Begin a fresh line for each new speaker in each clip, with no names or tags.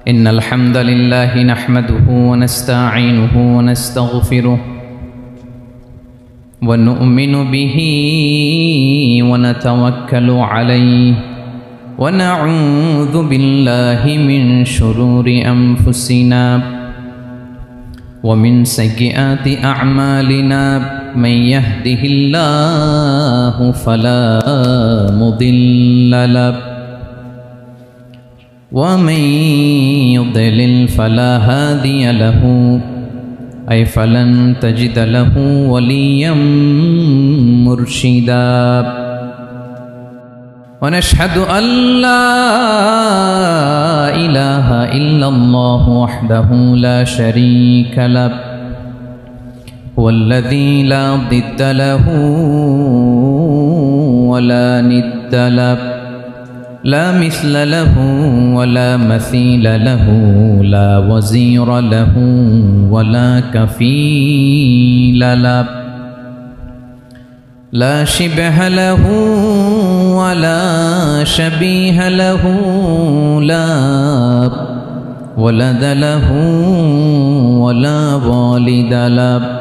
إن الحمد لله نحمده ونستعينه ونستغفره ونؤمن به ونتوكل عليه ونعوذ بالله من شرور أنفسنا ومن سيئات أعمالنا من يهده الله فلا مضل له ومن يضلل فلا هادي له أي فلن تجد له وليا مرشدا ونشهد أن لا إله إلا الله وحده لا شريك له هو الذي لا ضد له ولا ند له لا مثل له ولا مثيل له لا وزير له ولا كفيل له لا شبه له ولا شبيه له لا ولد له ولا والد له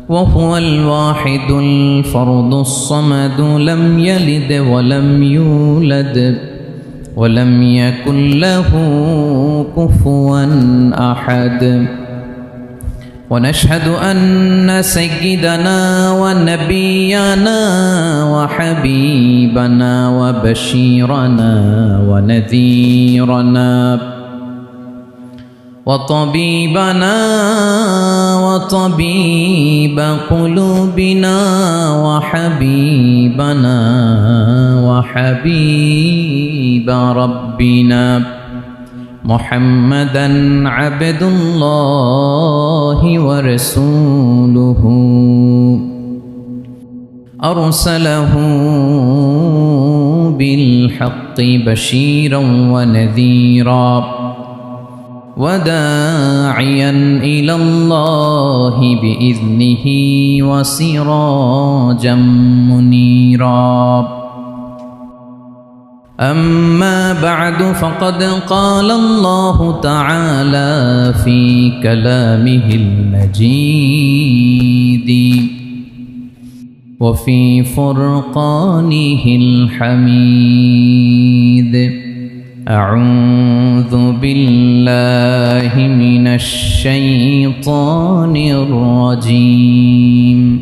وهو الواحد الفرد الصمد لم يلد ولم يولد ولم يكن له كفوا أحد ونشهد أن سيدنا ونبينا وحبيبنا وبشيرنا ونذيرنا وطبيبنا وطبيب قلوبنا وحبيبنا وحبيب ربنا محمدا عبد الله ورسوله أرسله بالحق بشيرا ونذيرا وداعيا إلى الله بإذنه وسراجا منيرا أما بعد فقد قال الله تعالى في كلامه المجيد وفي فرقانه الحميد أعوذ بالله من الشيطان الرجيم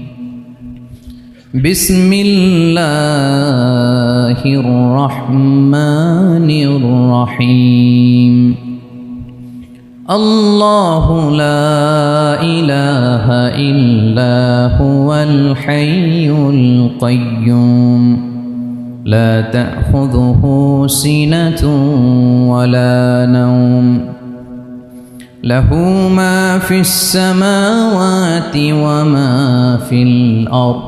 بسم الله الرحمن الرحيم الله لا إله إلا هو الحي القيوم لا تأخذه سنة ولا نوم له ما في السماوات وما في الأرض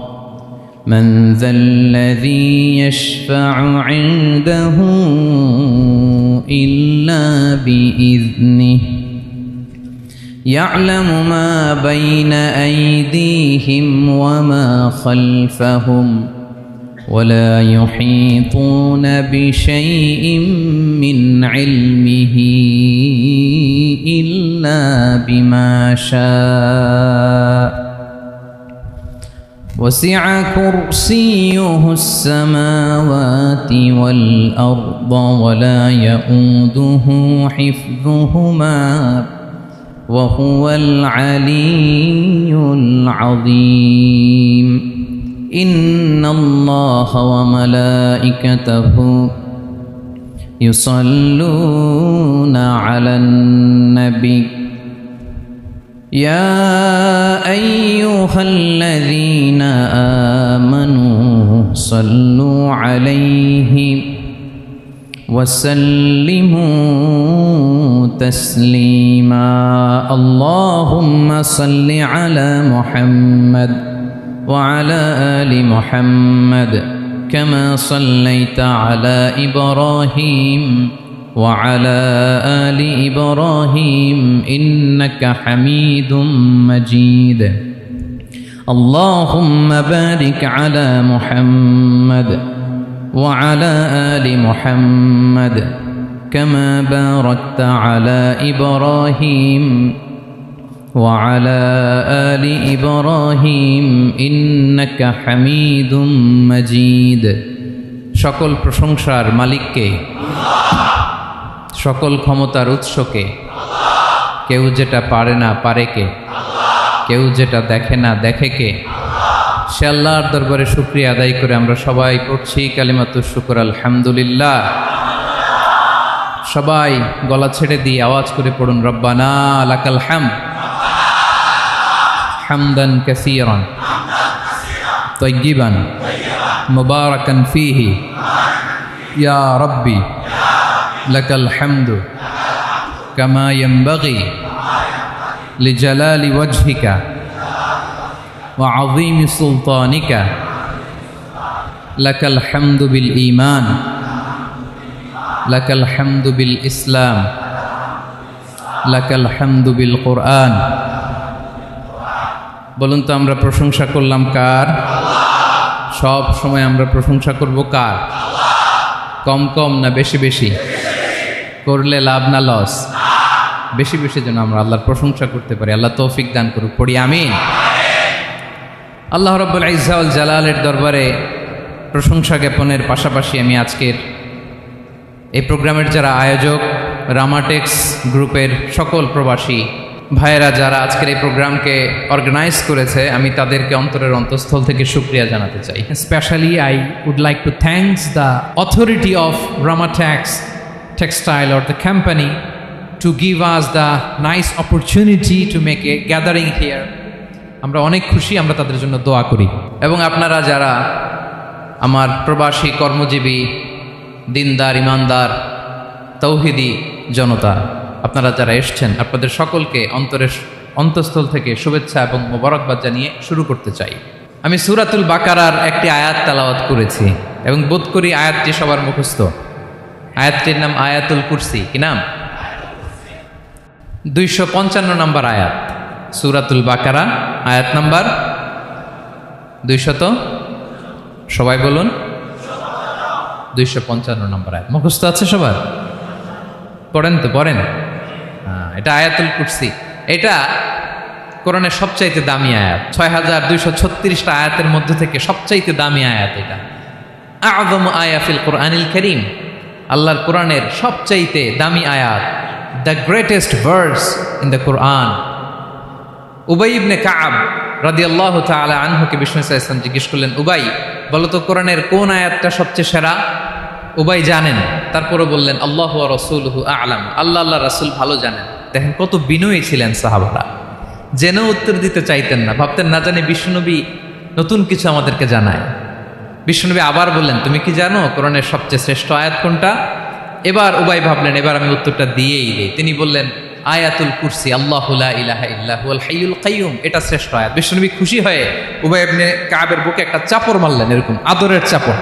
من ذا الذي يشفع عنده إلا بإذنه يعلم ما بين أيديهم وما خلفهم ولا يحيطون بشيء من علمه إلا بما شاء وسع كرسيه السماوات والأرض ولا يؤوده حفظهما وهو العلي العظيم إن الله وملائكته يصلون على النبي يا أيها الذين آمنوا صلوا عليه وسلموا تسليما اللهم صل على محمد وعلى آل محمد كما صليت على إبراهيم وعلى آل إبراهيم إنك حميد مجيد اللهم بارك على محمد وعلى آل محمد كما باركت على إبراهيم وعلى آل إبراهيم إنك حميد مجيد সকল প্রশংসার মালিককে, সকল ক্ষমতার উৎসকে, কেউ যেটা পারে না পারে কে, কেউ যেটা দেখে না দেখে কে, সে আল্লাহর দরবারে শুকরিয়া আদায় করে আমরা সবাই পড়ছি কালিমাতুশ শুকর আলহামদুলিল্লাহ। সবাই গলা ছেড়ে দিয়ে আওয়াজ করে পড়ুন রব্বানা লাকাল হামদ হামদান কাসীরান তাইয়িবান মুবারাকান ফীহি ইয়া রাব্বি লাকাল হামদু কামা ইয়ানবাগি লিজালালি ওয়াজহিকা ওয়া আযীমি সুলতানিকা লাকাল হামদু বিল ঈমান লাকাল হামদু বিল ইসলাম লাকাল হামদু বিল কুরআন। বলুন তো আমরা প্রশংসা করলাম কার? সব সময় আমরা প্রশংসা করব কার? কম কম না বেশি বেশি? করলে লাভ না লস? বেশি বেশি যেন আমরা আল্লাহর প্রশংসা করতে পারি। আল্লাহ তৌফিক দান করুক, পড়ি আমিন। আল্লাহ রাব্বুল ইজ্জা ওয়াল জালালের দরবারে প্রশংসা জ্ঞাপনের পাশাপাশি আমি আজকের এই প্রোগ্রামের যারা আয়োজক, রামাটেক্স গ্রুপের সকল প্রবাসী ভাইয়েরা যারা আজকের এই প্রোগ্রামকে অর্গানাইজ করেছে, আমি তাদেরকে অন্তরের অন্তঃস্থল থেকে শুকরিয়া জানাতে চাই।
Especially, I would like to thank the authority of Ramatex Textile or the company to give us the nice opportunity to make a gathering here. আমরা অনেক খুশি, আমরা তাদের জন্য দোয়া করি।
এবং আপনারা যারা আমার প্রবাসী কর্মজীবী দিনদার ইমানদার তৌহিদি জনতা, আপনারা যারা এসছেন, আপনাদের সকলকে অন্তরের অন্তঃস্থল থেকে শুভেচ্ছা এবং মোবারকবাদ জানিয়ে শুরু করতে চাই। আমি সূরাতুল বাকারার একটি আয়াত তেলাওয়াত করেছি এবং বোধ করি আয়াতটি সবার মুখস্থ। আয়াতটির নাম আয়াতুল কুরসি। কি নাম? 255 নম্বর আয়াত, সূরাতুল বাকারা, আয়াত নাম্বার 200। সবাই বলুন 255 নম্বর আয়াত। মুখস্থ আছে সবার? পড়েন তো, পড়েন। এটা আয়াতুল কুরসি। এটা কোরআনের সবচাইতে দামি আয়াত। 6236টা আয়াতের মধ্যে থেকে সবচাইতে দামি আয়াত এটা। আযম আয়া ফিল কোরআনিল কারীম, আল্লাহর কোরআনের সবচাইতে দামি আয়াত, the greatest verse in the Quran. উবাই ইবনে কাব রাদিয়াল্লাহু তাআলা আনহুকে বিষ্ণু সাল্লাল্লাহু আলাইহি ওয়াসাল্লাম জিজ্ঞেস করলেন, উবাই বলো তো কোরআনের কোন আয়াতটা সবচেয়ে সেরা? উবাই জানেন, তারপরে বললেন আল্লাহু ওয়া রাসূলুহু আ'লাম, আল্লাহ আল্লাহ রাসূল ভালো জানেন। দেখেন কত বিনয়ী ছিলেন সাহাবারা, জেনেও উত্তর দিতে চাইতেন না, ভাবতেন না জানি বিষ্ণুনবী নতুন কিছু আমাদেরকে জানায়। বিষ্ণুনবী আবার বললেন, তুমি কি জানো কোরআনের সবচেয়ে শ্রেষ্ঠ আয়াত কোনটা? এবার উবাই ভাবলেন এবার আমি উত্তরটা দিয়েই দিই। তিনি বললেন আয়াতুল কুরসি, আল্লাহু লা ইলাহা ইল্লা হুয়াল হাইয়ুল কাইয়ুম, এটা শ্রেষ্ঠ আয়াত। বিষ্ণুনবী খুশি হয়ে উবাই ইবনে কাবের বুকে একটা চাপড় মারলেন, এরকম আদরের চাপড়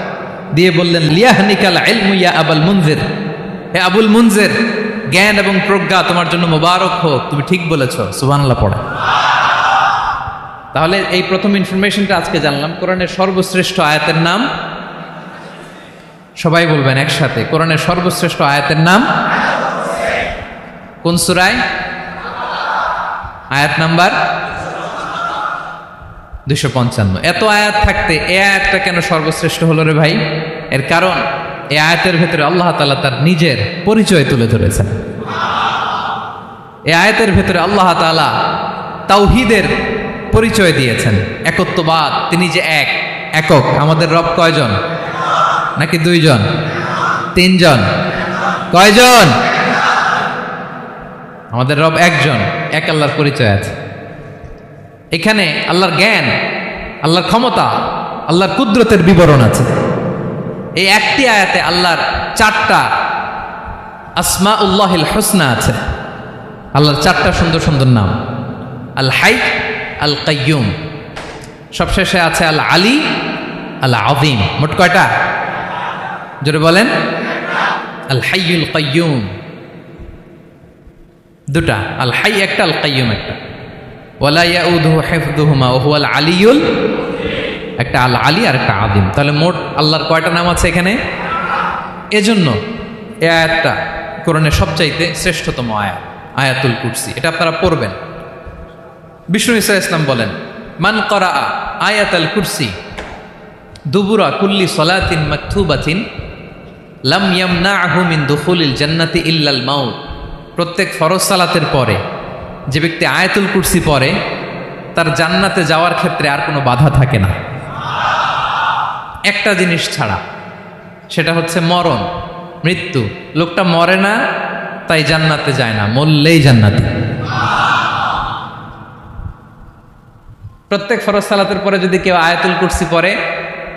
দিয়ে বললেন, লিয়াহনিকাল ইলমু ইয়া আবুল মুনজির, হে আবুল মুনজির, জ্ঞান এবং প্রজ্ঞা তোমার জন্য মোবারক হোক, তুমি ঠিক বলেছো। সুবহানাল্লাহ পড়ে। তাহলে এই প্রথম ইনফরমেশনটা আজকে জানলাম। কোরআনের সর্বশ্রেষ্ঠ আয়াতের নাম, সবাই বলবেন একসাথে, কোরআনের সর্বশ্রেষ্ঠ আয়াতের নাম কোন সূরায়? আয়াত নাম্বার 255। এত আয়াত থাকতে এই আয়াতটা কেন সর্বশ্রেষ্ঠ হলো রে ভাই? এর কারণ এই আয়াতের ভেতরে আল্লাহ তাআলা তার নিজের পরিচয় তুলে ধরেছেন। এই আয়াতের ভেতরে আল্লাহ তাআলা তাওহীদের পরিচয় দিয়েছেন, একত্ববাদ, তিনি যে এক, একক। আমাদের রব কয়জন? নাকি দুইজন, তিনজন? কয়জন? আমাদের রব একজন, এক আল্লাহর পরিচয় আছে। এখানে আল্লাহর জ্ঞান, আল্লাহর ক্ষমতা, আল্লাহর কুদরতের বিবরণ আছে। এই একটি আয়াতে আল্লাহর 4টা আসমাউল্লাহিল হুসনা আছে। আল্লাহর 4টা সুন্দর সুন্দর নাম, আল হাই, আল কাইয়ুম, সবশেষে আছে আল আলী, আল আযীম। মোট কয়টা? জোরে বলেন। আল হাইয়ুল কাইয়ুম 2টা, আল হাই একটা, আল কাইয়ুম একটা। ওয়ালা ইয়াউদুহু হিফযুহুমা ওয়া হুয়াল আলিয়ুল একটা আল আলী আর একটা আদিম। তাহলে মোট আল্লাহর কয়টা নাম আছে এখানে? এজন্য এই আয়াতটা কোরআনের সবচাইতে শ্রেষ্ঠতম আয়াত, আয়াতুল কুরসি। এটা আপনারা পড়বেন। বিষ্ণু ঈসা ইসলাম বলেন, মান করা আয়াতুল কুরসি দুবুরা কুল্লি সলাতিন মাকতুবাতিন লাম ইয়ামনাহু মিন দুখুলিল জান্নাতি ইল্লাল মাউত। প্রত্যেক ফরজ সালাতের পরে যে ব্যক্তি আয়াতুল কুরসি পড়ে তার জান্নাতে যাওয়ার ক্ষেত্রে আর কোনো বাধা থাকে না, একটা জিনিস ছাড়া, সেটা হচ্ছে মরণ, মৃত্যু। লোকটা মরে না তাই জান্নাতে যায় না, মরলেই জান্নাতে। প্রত্যেক ফরজ সালাতের পরে যদি কেউ আয়াতুল কুরসি পড়ে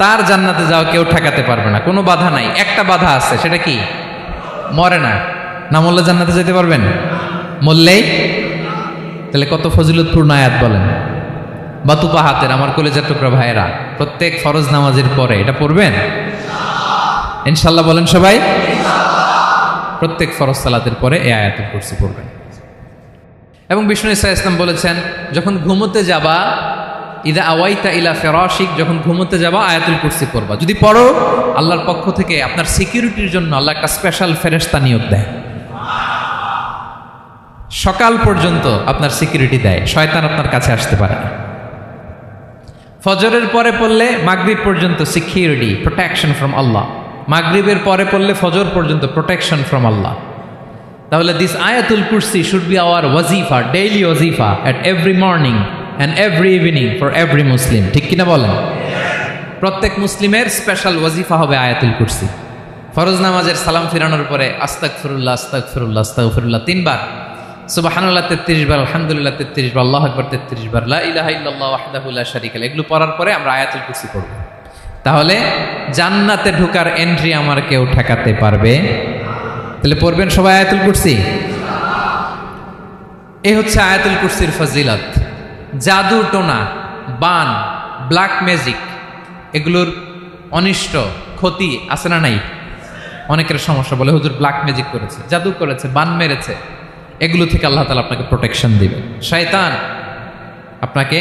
তার জান্নাতে যাওয়া কেউ ঠেকাতে পারবে না, কোনো বাধা নাই। একটা বাধা আছে, সেটা কি? মরে না। না মরলে জান্নাতে যেতে পারবেন? মরলেই। তাহলে কত ফজিলতপূর্ণ আয়াত বলেন। বাতুপা হাতের আমার কলেজের টুকরা ভাইয়েরা, প্রত্যেক ফরজ নামাজের পরে এটা পড়বেন ইনশাল্লাহ। বলেন সবাই, প্রত্যেক ফরজ সালাতের পরে এই আয়াতুল কুরসি পড়বেন। এবং বিষ্ণু ঈসা ইসলাম বলেছেন, যখন ঘুমোতে যাবা, ইদা আওয়াইতা ইলা ফিরাশিক, যখন ঘুমোতে যাবা আয়াতুল কুরসি পড়বা। যদি পড়ো, আল্লাহর পক্ষ থেকে আপনার সিকিউরিটির জন্য আল্লাহ একটা স্পেশাল ফেরেশতা নিয়োগ দেয়। সকাল পর্যন্ত আপনার সিকিউরিটি দেয়, শয়তান আপনার কাছে আসতে পারে না। ফজরের পরে পড়লে মাগরিব পর্যন্ত সিকিউরিটি, প্রোটেকশন ফ্রম আল্লাহ। মাগরিবের পরে পড়লে ফজর পর্যন্ত প্রোটেকশন ফ্রম আল্লাহ। তাহলে দিস আয়াতুল কুরসি শুড বি আওয়ার ওয়াজিফা, ডেইলি ওয়াজিফা at every morning and every evening for every Muslim. ঠিক কিনা বলেন? প্রত্যেক মুসলিমের স্পেশাল ওয়াজিফা হবে আয়াতুল কুরসি। ফরজ নামাজের সালাম ফিরানোর পরে আস্তাগফিরুল্লাহ আস্তাগফিরুল্লাহ আস্তাগফিরুল্লাহ 3 বার, সুবহানাল্লাহ 33 বার, আলহামদুলিল্লাহ 33 বার, আল্লাহু আকবার 33 বার, লা ইলাহা ইল্লাল্লাহ ওয়াহদাহু লা শারীকা লাহু, এগুলো পড়ার পরে আমরা আয়াতুল কুরসি পড়ব। তাহলে জান্নাতে ঢোকার এন্ট্রি আমার কেউ ঠেকাতে পারবে। তাহলে পড়বেন সবাই আয়াতুল কুরসি। এই হচ্ছে আয়াতুল কুরসির ফজিলত। জাদু টোনা, বান, ব্ল্যাক ম্যাজিক, এগুলোর অনিষ্ট ক্ষতি আছে না নাই? অনেকের সমস্যা, বলে হুজুর ব্ল্যাক ম্যাজিক করেছে, জাদু করেছে, বান মেরেছে, এগুলো থেকে আল্লাহ তাআলা আপনাকে প্রোটেকশন দিবে। শয়তান আপনাকে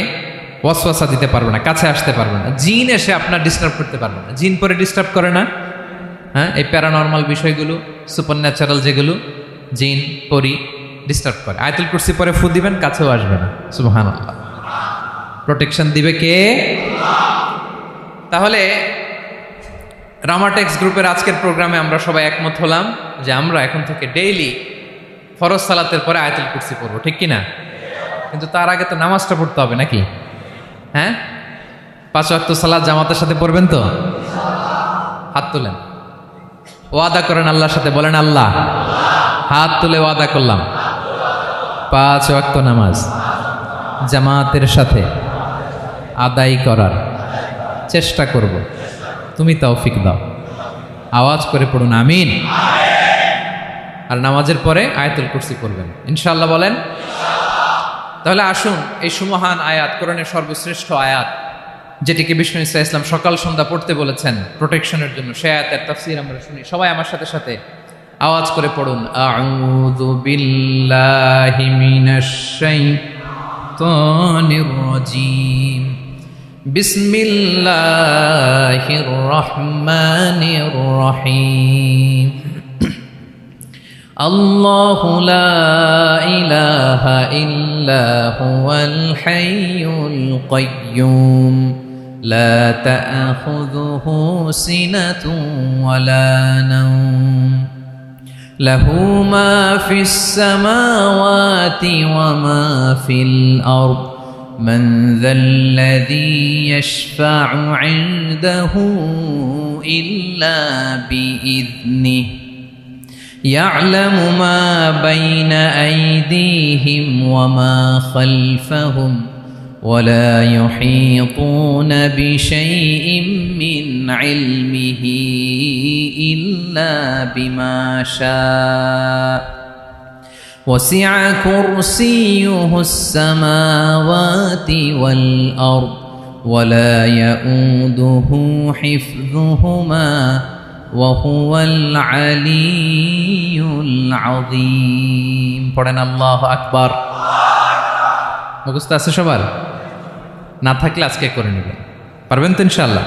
ওয়াসওয়াসা দিতে পারবে না, কাছে আসতে পারবে না। জিন এসে আপনার ডিস্টার্ব করতে পারবে না। জিন পরে ডিস্টার্ব করে না? হ্যাঁ, এই প্যারানর্মাল বিষয়গুলো, সুপার ন্যাচারাল যেগুলো, জিন পরি ডিস্টার্ব করে। আয়াতুল কুরসি পরে ফু দিবেন, কাছেও আসবে না। সুবহানাল্লাহ। প্রোটেকশন দিবে কে? তাহলে রামাটেক্স গ্রুপের আজকের প্রোগ্রামে আমরা সবাই একমত হলাম যে আমরা এখন থেকে ডেইলি ফরজ সালাতের পরে আয়াতুল কুরসি পড়বো, ঠিক কিনা? কিন্তু তার আগে তো নামাজটা পড়তে হবে নাকি? হ্যাঁ, 5 ওয়াক্ত সালাত জামাতের সাথে পড়বেন তো? হাত তুলেন, ওয়াদা করেন আল্লাহর সাথে, বলেন আল্লাহ, হাত তুলে ওয়াদা করলাম 5 ওয়াক্ত নামাজ জামাতের সাথে আদায় করার চেষ্টা করব, তুমি তৌফিক দাও। আওয়াজ করে পড়ুন আমিন। আর নামাজের পরে আয়াতুল কুরসি পড়বেন ইনশাআল্লাহ, বলেন। তাহলে আসুন এই সুমহান আয়াত, কোরআনের সর্বশ্রেষ্ঠ আয়াত, যেটিকে বিষ্ণু ঈসা ইসলাম সকাল সন্ধ্যা পড়তে বলেছেন প্রোটেকশনের জন্য, সে আয়াতের তাফসীর আমরা শুনি। সবাই আমার সাথে সাথে আওয়াজ করে পড়ুন, আউযু বিল্লাহি মিনাশ শাইতানির রাজীম, বিসমিল্লাহির রহমানির রহিম। আল্লাহু লা ইলাহা ইল্লা হুয়াল হাইয়ুল কাইয়্যুম, লা তা'খুযুহু সিনাতুন ওয়ালা নাওম, লাহু মা ফিস সামাওয়াতি ওয়া মা ফিল আরদ, মান যাল্লাযী ইয়াশফা'ু 'ইনদাহু ইল্লা বিইذনিহি, يعلم ما بين أيديهم وما خلفهم ولا يحيطون بشيء من علمه إلا بما شاء وسع كرسيه السماوات والأرض ولا يؤوده حفظهما وهو العلي العظيم। পড়েন আল্লাহু আকবার। মুখস্থ আছে সবার? না থাকলে আজকে করে নেবেন। পারবেন তো ইনশাআল্লাহ?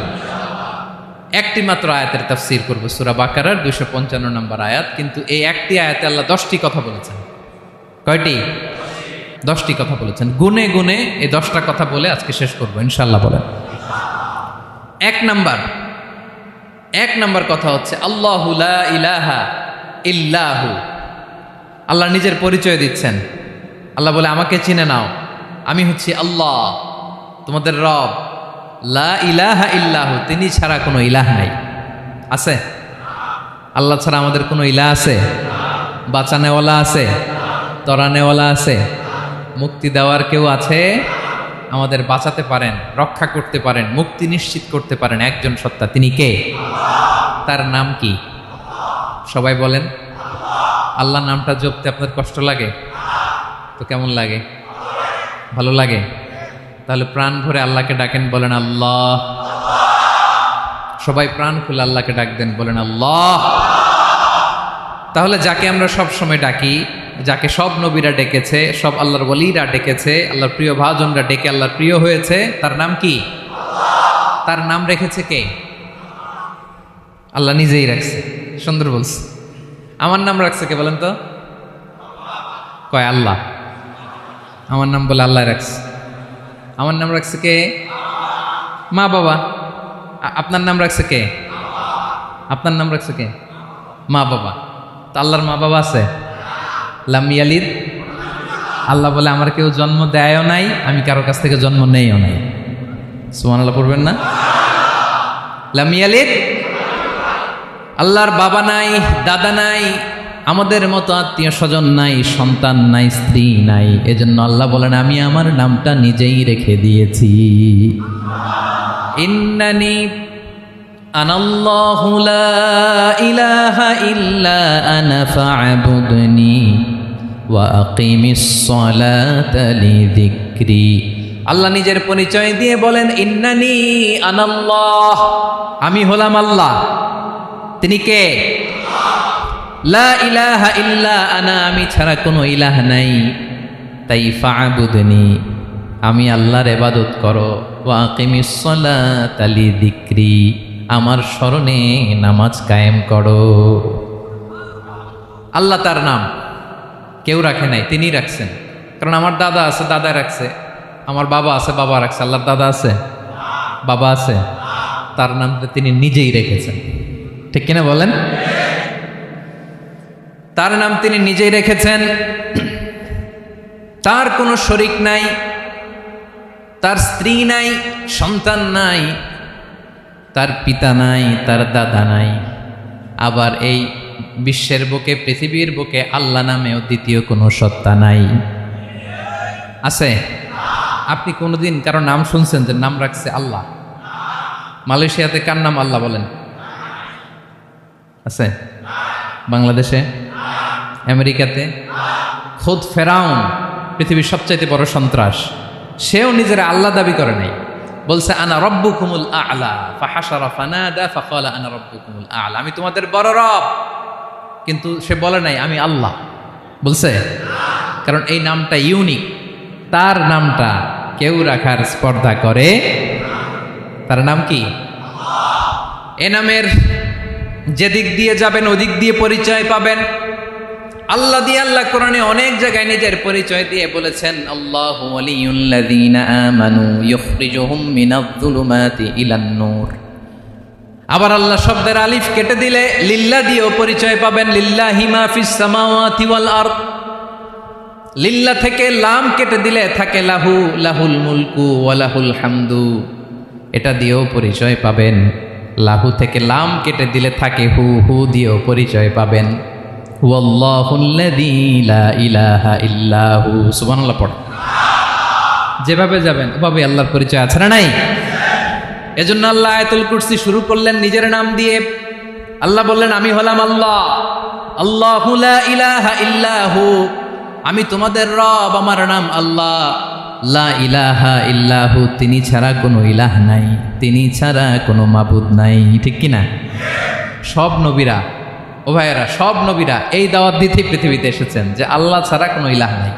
একটি মাত্র আয়াতের তাফসীর করব, সূরা বাকারার 255 নম্বর আয়াত। কিন্তু এই একটি আয়াতে আল্লাহ 10টি কথা বলেছেন। কয়টি? 10টি কথা বলেছেন। গুনে গুনে এই 10টা কথা বলে আজকে শেষ করব ইনশাআল্লাহ। বলেন। এক নাম্বার কথা হচ্ছে আল্লাহু লা ইলাহা ইল্লাহু। আল্লাহ নিজের পরিচয় দিচ্ছেন। আল্লাহ বলে, আমাকে চিনে নাও, আমি হচ্ছি আল্লাহ, তোমাদের রব। লা ইলাহা ইল্লাহু, তিনি ছাড়া কোনো ইলাহ নাই। আছে? আল্লাহ ছাড়া আমাদের কোনো ইলাহ আছে? বাঁচানেওয়ালা আছে? তরানেওয়ালা আছে? মুক্তি দেওয়ার কেউ আছে? আমাদের বাঁচাতে পারেন, রক্ষা করতে পারেন, মুক্তি নিশ্চিত করতে পারেন একজন সত্তা। তিনি কে? তার নাম কি? সবাই বলেন। আল্লাহ নামটা জপতে আপনার কষ্ট লাগে? তো কেমন লাগে? ভালো লাগে? তাহলে প্রাণ ভরে আল্লাহকে ডাকেন, বলেন আল্লাহ। সবাই প্রাণ খুলে আল্লাহকে ডাক দেন, বলেন আল্লাহ। তাহলে যাকে আমরা সব সময় ডাকি, যাকে সব নবীরা ডেকেছে, সব আল্লাহর ওলিরা ডেকেছে, আল্লাহর প্রিয় ভাজনরা ডেকে আল্লাহর প্রিয় হয়েছে, তার নাম কি? তার নাম রেখেছে কে? আল্লাহ নিজেই রাখছে। সুন্দর বলছে। আমার নাম রাখছে কে বলেন তো? কয় আল্লাহ। আমার নাম বলে আল্লাহ রাখছে। আমার নাম রাখছে কে? মা বাবা। আপনার নাম রাখছে কে? আপনার নাম রাখছে কে? মা বাবা। তো আল্লাহর মা বাবা আছে? লাম ইয়ালিদ। আল্লাহ বলে, আমার কেউ জন্ম দেয়ও নাই, আমি কারো কাছ থেকে জন্ম নেইও নাই। সুবহানাল্লাহ পড়বেন না? লাম ইয়ালিদ। আল্লাহর বাবা নাই, দাদা নাই, আমাদের মতো আত্মীয় স্বজন নাই, সন্তান নাই, স্ত্রী নাই। এজন্য আল্লাহ বলেন, আমি আমার নামটা নিজেই রেখে দিয়েছি। ইন্নানি আনাল্লাহু লা ইলাহা ইল্লা আনা ফা'বুদনি ওয়া আকিমিস সালাতা লিযিকরি। আল্লাহ নিজের পরিচয় দিয়ে বলেন, ইন্নানি আনাল্লাহ, আমি হলাম আল্লাহ। তিনি কে? লা ইলাহা ইল্লা আনা, আমি ছাড়া কোনো ইলাহ নাই। তাই ফা'বুদনি, আমি আল্লাহর ইবাদত করো। ওয়া আকিমিস সালাতা লিযিকরি, আমার স্মরণে নামাজ কায়েম করো। আল্লাহ তার নাম কেউ রাখে নাই, তিনি রাখছেন। কারণ আমার দাদা আছে, দাদা রাখছে। আমার বাবা আছে, বাবা রাখছে। আল্লাহর দাদা আছে? বাবা আছে? তার নামটা তিনি নিজেই রেখেছেন। ঠিক কিনা বলেন? তার নাম তিনি নিজেই রেখেছেন। তার কোনো শরীক নাই, তার স্ত্রী নাই, সন্তান নাই, তার পিতা নাই, তার দাদা নাই। আবার এই বিশ্বের বুকে, পৃথিবীর বুকে আল্লাহ নামেও দ্বিতীয় কোনো সত্তা নাই। আছে? আপনি কোনোদিন কারো নাম শুনছেন যে নাম রাখছে আল্লাহ? মালয়েশিয়াতে কার নাম আল্লাহ বলেন? আছে? বাংলাদেশে? আমেরিকাতে? খোদ ফেরাউন, পৃথিবীর সবচাইতে বড় সন্ত্রাস, সেও নিজের আল্লাহ দাবি করে নাই। বলছে আনা রব্বুকুমুল আ'লা, ফাহাশারা ফানাদা ফাকালা আনা রব্বুকুমুল আ'লা, আমি তোমাদের বড় রব। কিন্তু সে বলে নাই আমি আল্লাহ। বলছে? কারণ এই নামটা ইউনিক। তার নামটা কেউ রাখার স্পর্ধা করে। তার নাম কি? এ নামের যেদিক দিয়ে যাবেন ওদিক দিয়ে পরিচয় পাবেন। আল্লাহ দিয়ে আল্লাহ কোরআনে অনেক জায়গায় নিজের পরিচয় দিয়ে বলেছেন, আল্লাহু ওয়ালিয়ুল্লাযীনা আমানু ইখরিজুহুম মিনায-যুলুমাতি ইলান-নূর। আবার আল্লাহ শব্দের আলিফ কেটে দিলে লিল্লাহ দিয়েও পরিচয় পাবেন। লিল্লাহি মা ফিস সামাওয়াতি ওয়াল আরদ। লিল্লাহ থেকে লাম কেটে দিলে থাকে লাহু, লাহুল মুলকু ওয়া লাহুল হামদু, এটা দিয়েও পরিচয় পাবেন। লাহু থেকে লাম কেটে দিলে থাকে হু, হু দিয়েও পরিচয় পাবেন। ওয়াল্লাহুল্লাযী লা ইলাহা ইল্লাহু। সুবহানাল্লাহ পড়। যেভাবে যাবেন ওভাবে আল্লাহর পরিচয় আছে না নাই? এজন্য আল্লাহ আয়াতুল কুরসি শুরু করলেন নিজের নাম দিয়ে। আল্লাহ বললেন, আমি হলাম আল্লাহ। আল্লাহু লা ইলাহা ইল্লাহু, আমি তোমাদের রব, আমার নাম আল্লাহ। লা ইলাহা ইল্লাহু, তিনি ছাড়া কোনো ইলাহ নাই, তিনি ছাড়া কোনো মাবুদ নাই। ঠিক কিনা? সব নবীরা, ও ভাইয়েরা, সব নবীরা এই দাওয়াত দিতে পৃথিবীতে এসেছেন যে আল্লাহ ছাড়া কোনো ইলাহ নাই।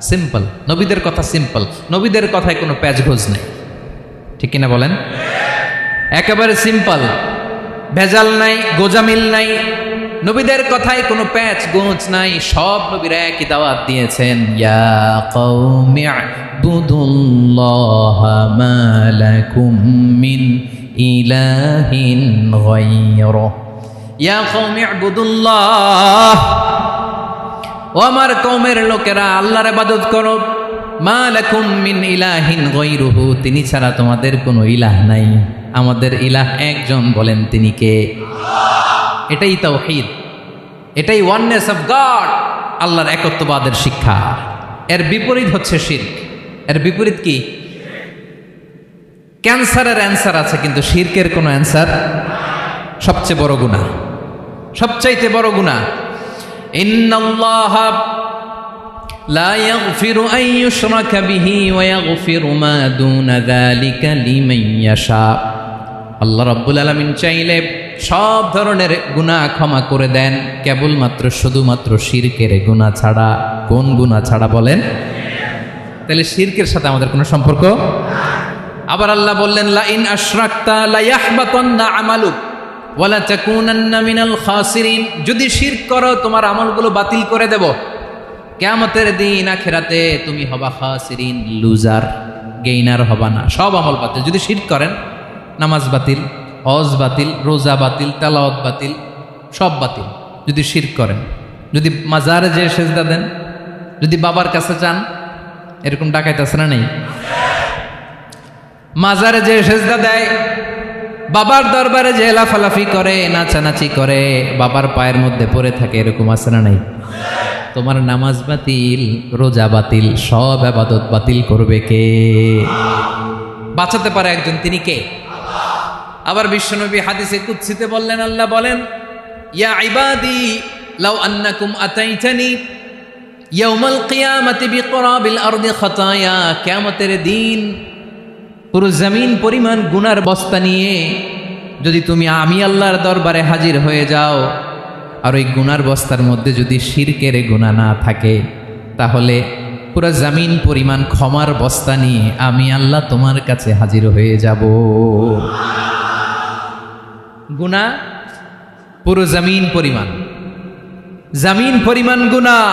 সিম্পল। নবীদের কথা সিম্পল, নবীদের কথায় কোনো প্যাচঘোষ নেই। ঠিক কিনা বলেন? একেবারে সিম্পল, ভেজাল নাই, গোজামিল নাই, নবীদের কথায় কোনো প্যাচ গোঁচ নাই। সব নবীরা একই দাওয়াত দিয়েছেন, ইয়া কওমি ইবুদুল্লাহা মা লাকুম মিন ইলাহিন গায়রুহু, ইয়া কওমি ইবুদুল্লাহ, ও আমার কওমের লোকেরা আল্লাহর ইবাদত করো, মা লাকুম মিন ইলাহিন গায়রুহু, তিনি ছাড়া তোমাদের কোনো ইলাহ নাই, আমাদের ইলাহ একজন, বলেন তিনি কে? এটাই তাওহীদ, এটাই ওয়াননেস অফ গড, আল্লাহর একত্ববাদের শিক্ষা। এর বিপরীত হচ্ছে শিরক। এর বিপরীত কি? ক্যান্সারের অ্যান্সার আছে কিন্তু শিরকের কোনো অ্যান্সার। সবচেয়ে বড় গুনাহ, সবচাইতে বড় গুনাহ। ইন্নাল্লাহা লা ইয়াগফিরু আন ইউশরাকা বিহি ওয়া ইয়াগফিরু মা দুনা যালিকা লিমান ইয়াশা। আল্লাহ রাব্বুল আলামিন চাইলে সব ধরনের গুনাহ ক্ষমা করে দেন, কেবলমাত্র শুধুমাত্র শিরকের গুনাহ ছাড়া। কোন গুনাহ ছাড়া বলেন? তাহলে শিরকের সাথে আমাদের কোনো সম্পর্ক। আবার আল্লাহ বললেন, লা ইন আশরাকতা লা ইয়াহবাতান্না আমালুক ওয়া লা তাকুনান্না মিনাল খাসিরিন, যদি শিরক করো তোমার আমলগুলো বাতিল করে দেব, কিয়ামতের দিন আখিরাতে তুমি হবা খাসিরিন, লুজার, গেইনার হবা না, সব আমল বাতিল। যদি শিরক করেন, নামাজ বাতিল, হজ বাতিল, রোজা বাতিল, তেলাওয়াত বাতিল, সব বাতিল। যদি শিরক করেন, যদি মাজারে যে সেজদা দেন, যদি বাবার কাছে চান, এরকম ডাকাইত আছে না নেই? মাজারে যে সেজদা দেয়, বাবার দরবারে যে লাফালাফি করে, নাচানাচি করে, বাবার পায়ের মধ্যে পড়ে থাকে, এরকম আছে না নাই? তোমার নামাজ বাতিল, রোজা বাতিল, সব ইবাদত বাতিল করবে কে? বাঁচাতে পারে একজন, তিনি কে? আবার বিশ্বনবী হাদিসে কুদসিতে বললেন, আল্লাহ বলেন, ইয়া ইবাদি লাউ আন্নাকুম আতাইতানি ইয়াউমাল কিয়ামাতি বিকরাবিল আরদি খাতায়া, কিয়ামতের দিন পুরো জমিন পরিমাণ গুনার বস্তা নিয়ে যদি তুমি আমি আল্লাহর দরবারে হাজির হয়ে যাও, আর ওই গুনার বস্তার মধ্যে যদি শিরকের গুনাহ না থাকে, তাহলে পুরো জমিন পরিমাণ ক্ষমার বস্তা নিয়ে আমি আল্লাহ তোমার কাছে হাজির হয়ে যাব। গুনাহ পুরো জমিন পরিমাণ, জমিন পরিমাণ গুনাহ,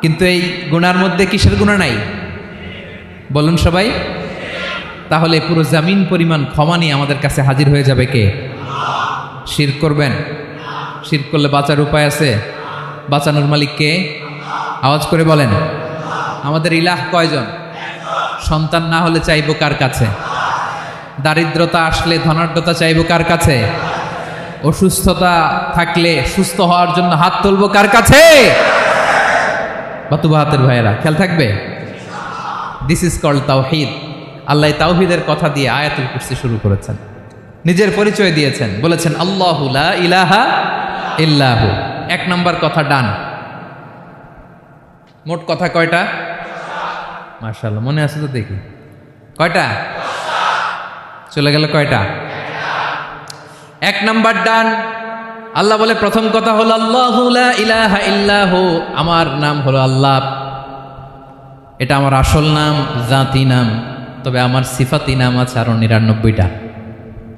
কিন্তু এই গুনার মধ্যে কিসের গুনাহ নাই? বলুন সবাই। তাহলে পুরো জমিন পরিমাণ ক্ষমা নিয়ে আমাদের কাছে হাজির হয়ে যাবে কে? শিরক করবেন? শিরক করলে বাঁচার উপায় আছে? বাঁচানোর মালিক কে? আওয়াজ করে বলেন। আমাদের ইলাহ কয়জন? সন্তান না হলে চাইবো কার কাছে? দারিদ্রতা আসলে ধনাঢ্যতা চাইবো কার কাছে? অসুস্থতা থাকলে সুস্থ হওয়ার জন্য হাত তুলবো কার কাছে? বাতুবা হাতের ভাইয়েরা, খেয়াল থাকবে। দিস ইজ কল্ড তাওহীদ। আল্লাহ তাওহীদের কথা দিয়ে আয়াতুল কুরসি শুরু করেছেন, নিজের পরিচয় দিয়েছেন, বলেছেন আল্লাহু লা ইলাহা ইল্লাহু। এক নম্বর কথা ডান। মোট কথা কয়টা? মাশাআল্লাহ, মনে আছে তো দেখি। কয়টা? চলে গেল কয়টা? এক নাম্বার ডান। আল্লাহ বলে প্রথম কথা হলো আল্লাহু লা ইলাহা ইল্লাহু, আমার নাম হলো আল্লাহ। এটা আমার আসল নাম, জাতি নাম। তবে আমার সিফাতি নাম আছে আরো ৯৯টা।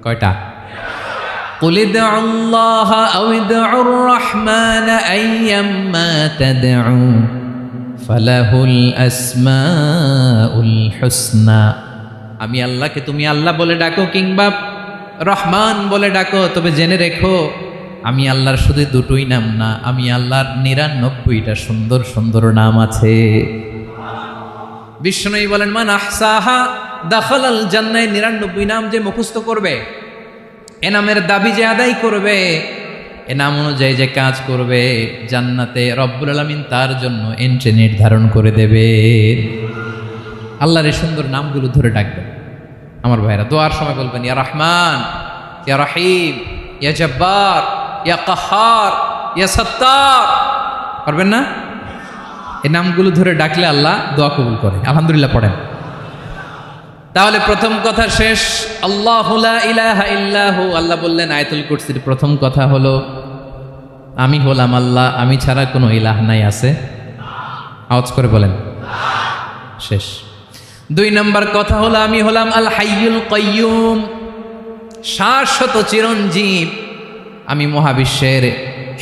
কয়টা? কুল ইদউল্লাহা আও ইদউর রাহমান আইয়াম্মা তাদউ ফালাহুল আসমাউল হুসনা। আমি আল্লাহকে তুমি আল্লাহ বলে ডাকো কিংবা রহমান বলে ডাকো, তবে জেনে রেখো আমি আল্লাহর শুধু দুটোই নাম না, আমি আল্লাহর ৯৯টা সুন্দর সুন্দর নাম আছে। বিষ্ণুই বলেন, মান আহসাহা দাখালাল জান্নাহ। ৯৯ নাম যে মুখস্থ করবে, এ নামের দাবি যে আদায় করবে, এ নাম অনুযায়ী যে কাজ করবে, জান্নাতে রব্বুল আলামিন তার জন্য এন্ট্রি নির্ধারণ করে দেবে। আল্লাহর এই সুন্দর নামগুলো ধরে ডাকবেন। আমার ভাইরা দোয়ার সময় বলবেন, ইয়া রহমান, ইয়া রহিম, ইয়া জব্বার, ইয়া কাহার, ইয়া সত্তার। পারবেন না? এই নামগুলো ধরে ডাকলে আল্লাহ দোয়া কবুল করে। আলহামদুলিল্লাহ পড়েন। তাহলে প্রথম কথা শেষ। আল্লাহু লা ইলাহা ইল্লাহু। আল্লাহ বললেন আয়াতুল কুরসির প্রথম কথা হলো আমি হলাম আল্লাহ, আমি ছাড়া কোনো ইলাহ নাই। আছে? আওয়াজ করে বলেন। শেষ। ২ নম্বর কথা হলো আমি হলাম আল হাইয়ুল কাইয়ুম। শাশ্বত চিরঞ্জীব, আমি মহাবিশ্বের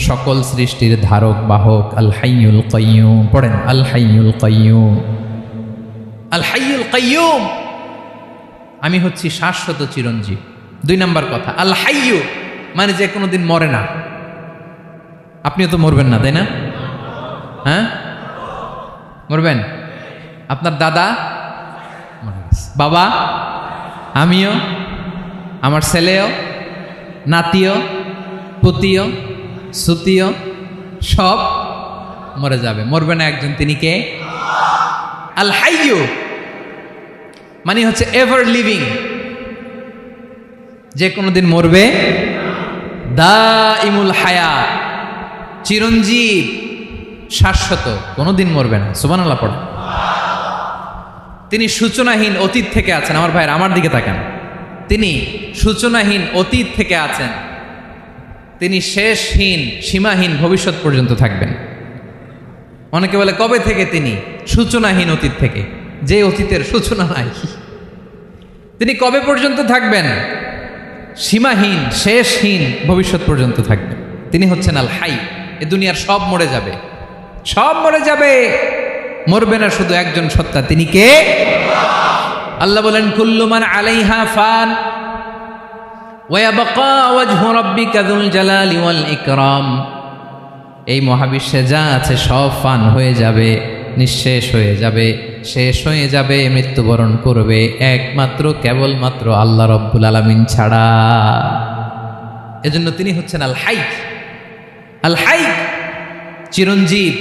সকল সৃষ্টির ধারক বাহক। আল হাইয়ুল কাইয়ুম, পড়েন আল হাইয়ুল কাইয়ুম, আল হাইয়ুল কাইয়ুম, আমি হচ্ছি শাশ্বত চিরঞ্জীব। 2 নম্বর কথা, আল হাইয়ু মানে যে কোনোদিন মরে না। আপনিও তো মরবেন না, তাই না? হ্যাঁ, মরবেন। আপনার দাদা মরে গেছে, বাবা, আমিও, আমার ছেলেও, নাতিও, পুতিও, সুতিও, সব মরে যাবে। মরবে না একজন, তিনি কে? আল হাইয়ু মানে হচ্ছে এভার লিভিং, যে কোনোদিন মরবে। দাইমুল হায়াত, চিরঞ্জীব, শাশ্বত, কোনোদিন মরবে না। সুবহানাল্লাহ পড়ে। তিনি সূচনাহীন অতীত থেকে আছেন। আমার ভাইয়ের, আমার দিকে তাকান। তিনি সূচনাহীন অতীত থেকে আছেন, তিনি শেষহীন সীমাহীন ভবিষ্যৎ পর্যন্ত থাকবেন। অনেকে বলে কবে থেকে? তিনি সূচনাহীন অতীত থেকে, যে অতীতের সূচনা নাই। তিনি কবে পর্যন্ত থাকবেন? সীমাহীন শেষহীন ভবিষ্যৎ পর্যন্ত থাকবেন। তিনি হচ্ছেন আল হাই। এ দুনিয়ার সব মরে যাবে, সব মরে যাবে, মরবে না শুধু একজন সত্তা। তিনি কে? আল্লাহ বলেন কুল্লু মান আলাইহা ফান ওয়া ইয়াবকা ওয়াজহু রাব্বিকা যুল জালালি ওয়াল ইকরাম। এই মহাবিশ্বে যা আছে সব ফান হয়ে যাবে, নিঃশেষ হয়ে যাবে, শেষ হয়ে যাবে, মৃত্যুবরণ করবে, একমাত্র কেবলমাত্র আল্লাহ রব্বুল আলামিন ছাড়া। এজন্য তিনি হচ্ছেন আল হাই। আল হাই চিরঞ্জীব,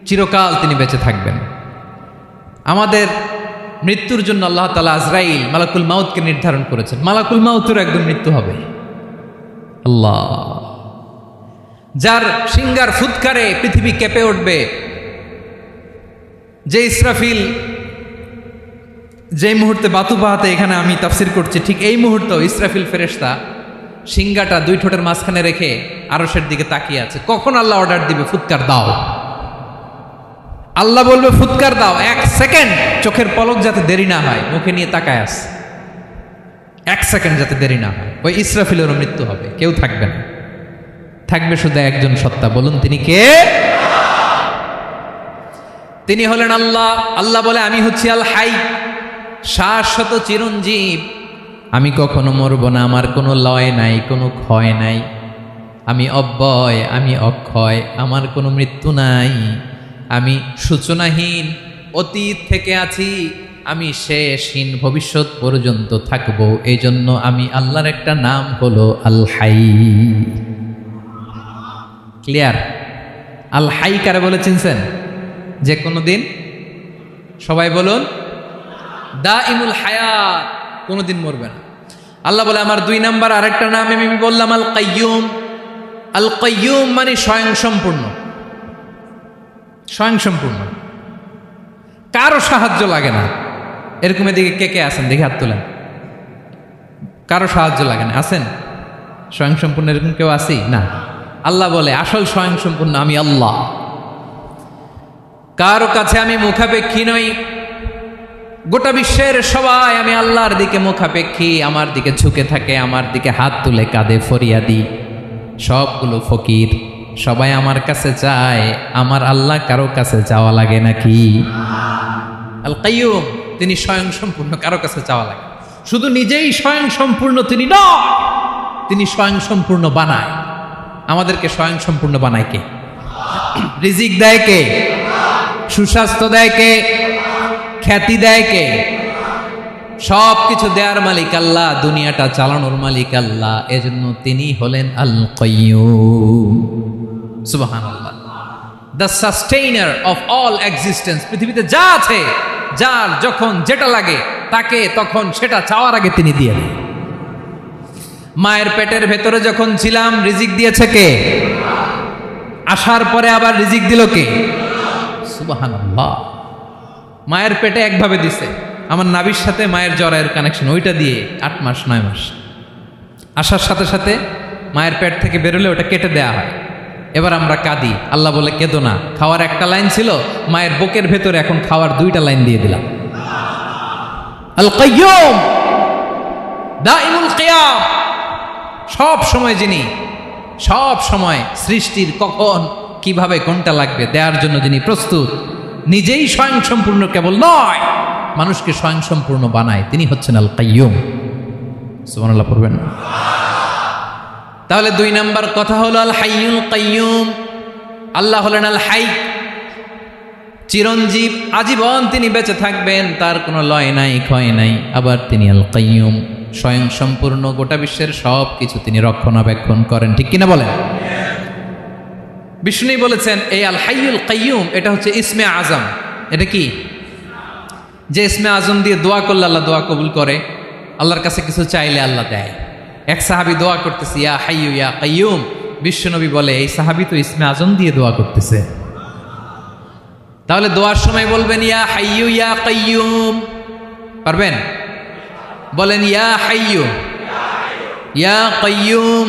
চিরকাল তিনি বেঁচে থাকবেন। আমাদের মৃত্যুর জন্য আল্লাহ তাআলা আজরাইল মালাকুল মাউতকে নির্ধারণ করেছেন। মালাকুল মাউতের একদম মৃত্যু হবে। আল্লাহ, যার সিঙ্গার ফুৎকারে পৃথিবী কেঁপে উঠবে, যে ইসরাফিল যে মুহূর্তে বাতু পাহাতে এখানে আমি তাফসির করছি, ঠিক এই মুহূর্তে ইসরাফিল ফেরেশতা সিঙ্গাটা 2 ঠোঁটের মাঝখানে রেখে আরশের দিকে তাকিয়ে আছে। কখন আল্লাহ অর্ডার দিবে ফুৎকার দাও, আল্লাহ বলবে ফুৎকার দাও, 1 সেকেন্ড চোখের পলক যাতে দেরি না হয়, মুখে নিয়ে তাকায় আছে, 1 সেকেন্ড যাতে দেরি না হয়। ওই ইসরাফিলেরও মৃত্যু হবে, কেউ থাকবে না, থাকবে শুধু একজন সত্তা। বলুন তিনি কে? তিনি হলেন আল্লাহ। আল্লাহ বলে আমি হচ্ছি আল হাই, শাশ্বত চিরঞ্জীব, আমি কখনো মরব না, আমার কোনো লয় নাই, কোনো ক্ষয় নাই, আমি অব্যয়, আমি অক্ষয়, আমার কোনো মৃত্যু নাই, আমি সূচনাহীন অতীত থেকে আছি, আমি শেষহীন ভবিষ্যৎ পর্যন্ত থাকবো। এই জন্য আমি আল্লাহর একটা নাম হলো আল হাই। ক্লিয়ার? আল হাই কারে বলে চিনছেন? যে কোনো দিন, সবাই বলুন, দাইমুল হায়াত, কোনোদিন মরবে না। আল্লাহ বলে আমার 2 নাম্বার আরেকটা নাম আমি বললাম আল কাইয়ুম। আল কাইয়ুম মানে স্বয়ংসম্পূর্ণ, স্বয়ংসম্পূর্ণ, কারো সাহায্য লাগে না। এরকম এদিকে কে কে আছেন দেখে হাত তোলেন। কারো সাহায্য লাগে না, আছেন? স্বয়ংসম্পূর্ণ এরকম কেউ আছি না? আল্লাহ বলে আসল স্বয়ংসম্পূর্ণ আমি আল্লাহ। কারো কাছে আমি মুখাপেক্ষী নই। গোটা বিশ্বের সবাই আমি আল্লাহর দিকে মুখাপেক্ষী, আমার দিকে ঝুঁকে থাকে, আমার দিকে হাত তুলে কাঁধে ফরিয়াদি। সবগুলো ফকির, সবাই আমার কাছে চায়, আমার আল্লাহ কারো কাছে চাওয়া লাগে নাকি? আল কাইয়ুম, তিনি স্বয়ংসম্পূর্ণ, কারো কাছে চাওয়া লাগে। শুধু নিজেই স্বয়ংসম্পূর্ণ তিনি নয়, তিনি স্বয়ংসম্পূর্ণ বানায়। আমাদেরকে স্বয়ংসম্পূর্ণ বানায় কে? রিজিক দেয় কে? সুস্বাস্থ্য দেয় কে? খ্যাতি দেয় কে? সব কিছু দেওয়ার মালিক আল্লাহ, দুনিয়াটা চালানোর মালিক আল্লাহ। এজন্য তিনি হলেন আল কাইয়ুম। সুবহানাল্লাহ। The sustainer of all existence. পৃথিবীতে যা আছে, যার যখন যেটা লাগে তাকে তখন সেটা চাওয়ার আগে তিনি দিয়ে দেন। মায়ের পেটের ভেতরে যখন ছিলাম রিজিক দিয়েছে কে? আসার পরে আবার রিজিক দিল কে? সুবহানাল্লাহ। মায়ের পেটে একভাবে দিছে, আমার নাভির সাথে মায়ের জরায়ের কানেকশন, ওইটা দিয়ে 8 মাস 9 মাস। আসার সাথে সাথে মায়ের পেট থেকে বেরোলে ওটা কেটে দেয়া হয়। এবার আমরা কাঁদি, আল্লাহ বলে কেঁদো না, খাওয়ার একটা লাইন ছিল, মায়ের বুকের ভেতরে এখন খাওয়ার 2টা লাইন দিয়ে দিলাম। আল কাইয়ুম, দাইমুল কিয়াম, সব সময় যিনি, সব সময় সৃষ্টির কখন কিভাবে কোনটা লাগবে দেওয়ার জন্য যিনি প্রস্তুত, নিজেই স্বয়ংসম্পূর্ণ কেবল নয়, মানুষকে স্বয়ংসম্পূর্ণ বানায়, তিনি হচ্ছেন আল কাইয়ুম। সুবহানাল্লাহ পড়বেন। তাহলে 2 নাম্বার কথা হলো আল হাইয়ুল কাইয়ুম। আল্লাহ হলেন আল হাই, চিরঞ্জীব, আজীবন তিনি বেঁচে থাকবেন, তার কোনো লয় নাই, ক্ষয় নাই। আবার তিনি আল কাইয়ুম, স্বয়ং সম্পূর্ণ, গোটা বিশ্বের সব কিছু তিনি রক্ষণাবেক্ষণ করেন, ঠিক কিনা বলেন? বিষ্ণু বলেছেন এই আল হাইয়ুল কাইয়ুম এটা হচ্ছে ইসমে আজম। এটা কি? যে ইসমে আজম দিয়ে দোয়া করলে আল্লাহ দোয়া কবুল করে, আল্লাহর কাছে কিছু চাইলে আল্লাহ দেয়। এক সাহাবী দোয়া করতেছে ইয়া হাইয়ু ইয়া কাইয়ুম, বিশ্বনবী বলে এই সাহাবী তো ইসমে আজম দিয়ে দোয়া করতেছে। তাহলে দোয়ার সময় বলবেন ইয়া হাইয়ু ইয়া কাইয়ুম, পারবেন? বলেন ইয়া হাইয়ু ইয়া কাইয়ুম।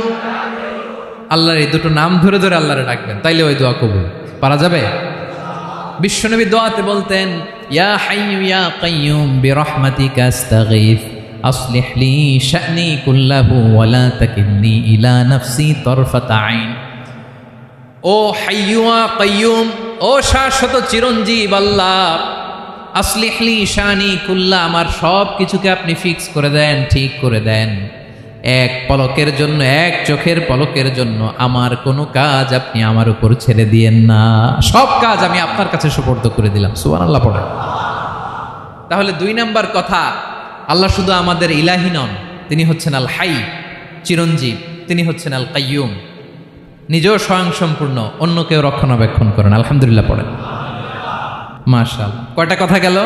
আল্লাহর এই দুটো নাম ধরে ধরে আল্লাহরে ডাকবেন, তাইলে ওই দোয়া কবুল। পারা যাবে? বিশ্বনবী দোয়াতে বলতেন ইয়া হাইয়ু ইয়া কাইয়ুম বিরহমাতিকা আস্তাগীথ আসলিহ লি শা'নি কুল্লাহু ওয়া লা তাকিলনি ইলা নাফসি তারফাতা আইন। ও হাইয়ু ওয়া কাইয়ুম, ও শাশ্বত চিরঞ্জীব আল্লাহ, আসলিহ লি শা'নি কুল্লাহ, আমার সব কিছুকে আপনি ফিক্স করে দেন, ঠিক করে দেন। এক পলকের জন্য, এক চোখের পলকের জন্য আমার কোনো কাজ আপনি আমার উপর ছেড়ে দিয়েন না, সব কাজ আমি আপনার কাছে সুপর্দ করে দিলাম। সুবহানাল্লাহ পড়ে। তাহলে 2 নাম্বার কথা, আল্লাহ শুধু আমাদের ইলাহি নন, তিনি হচ্ছেন আল হাই, চিরঞ্জীব, তিনি হচ্ছেন আল কাইয়ুম, নিজেও স্বয়ংসম্পূর্ণ, অন্যকেও রক্ষণাবেক্ষণ করেন। আলহামদুলিল্লাহ পড়েন। মাশাআল্লাহ। কয়টা কথা গেল?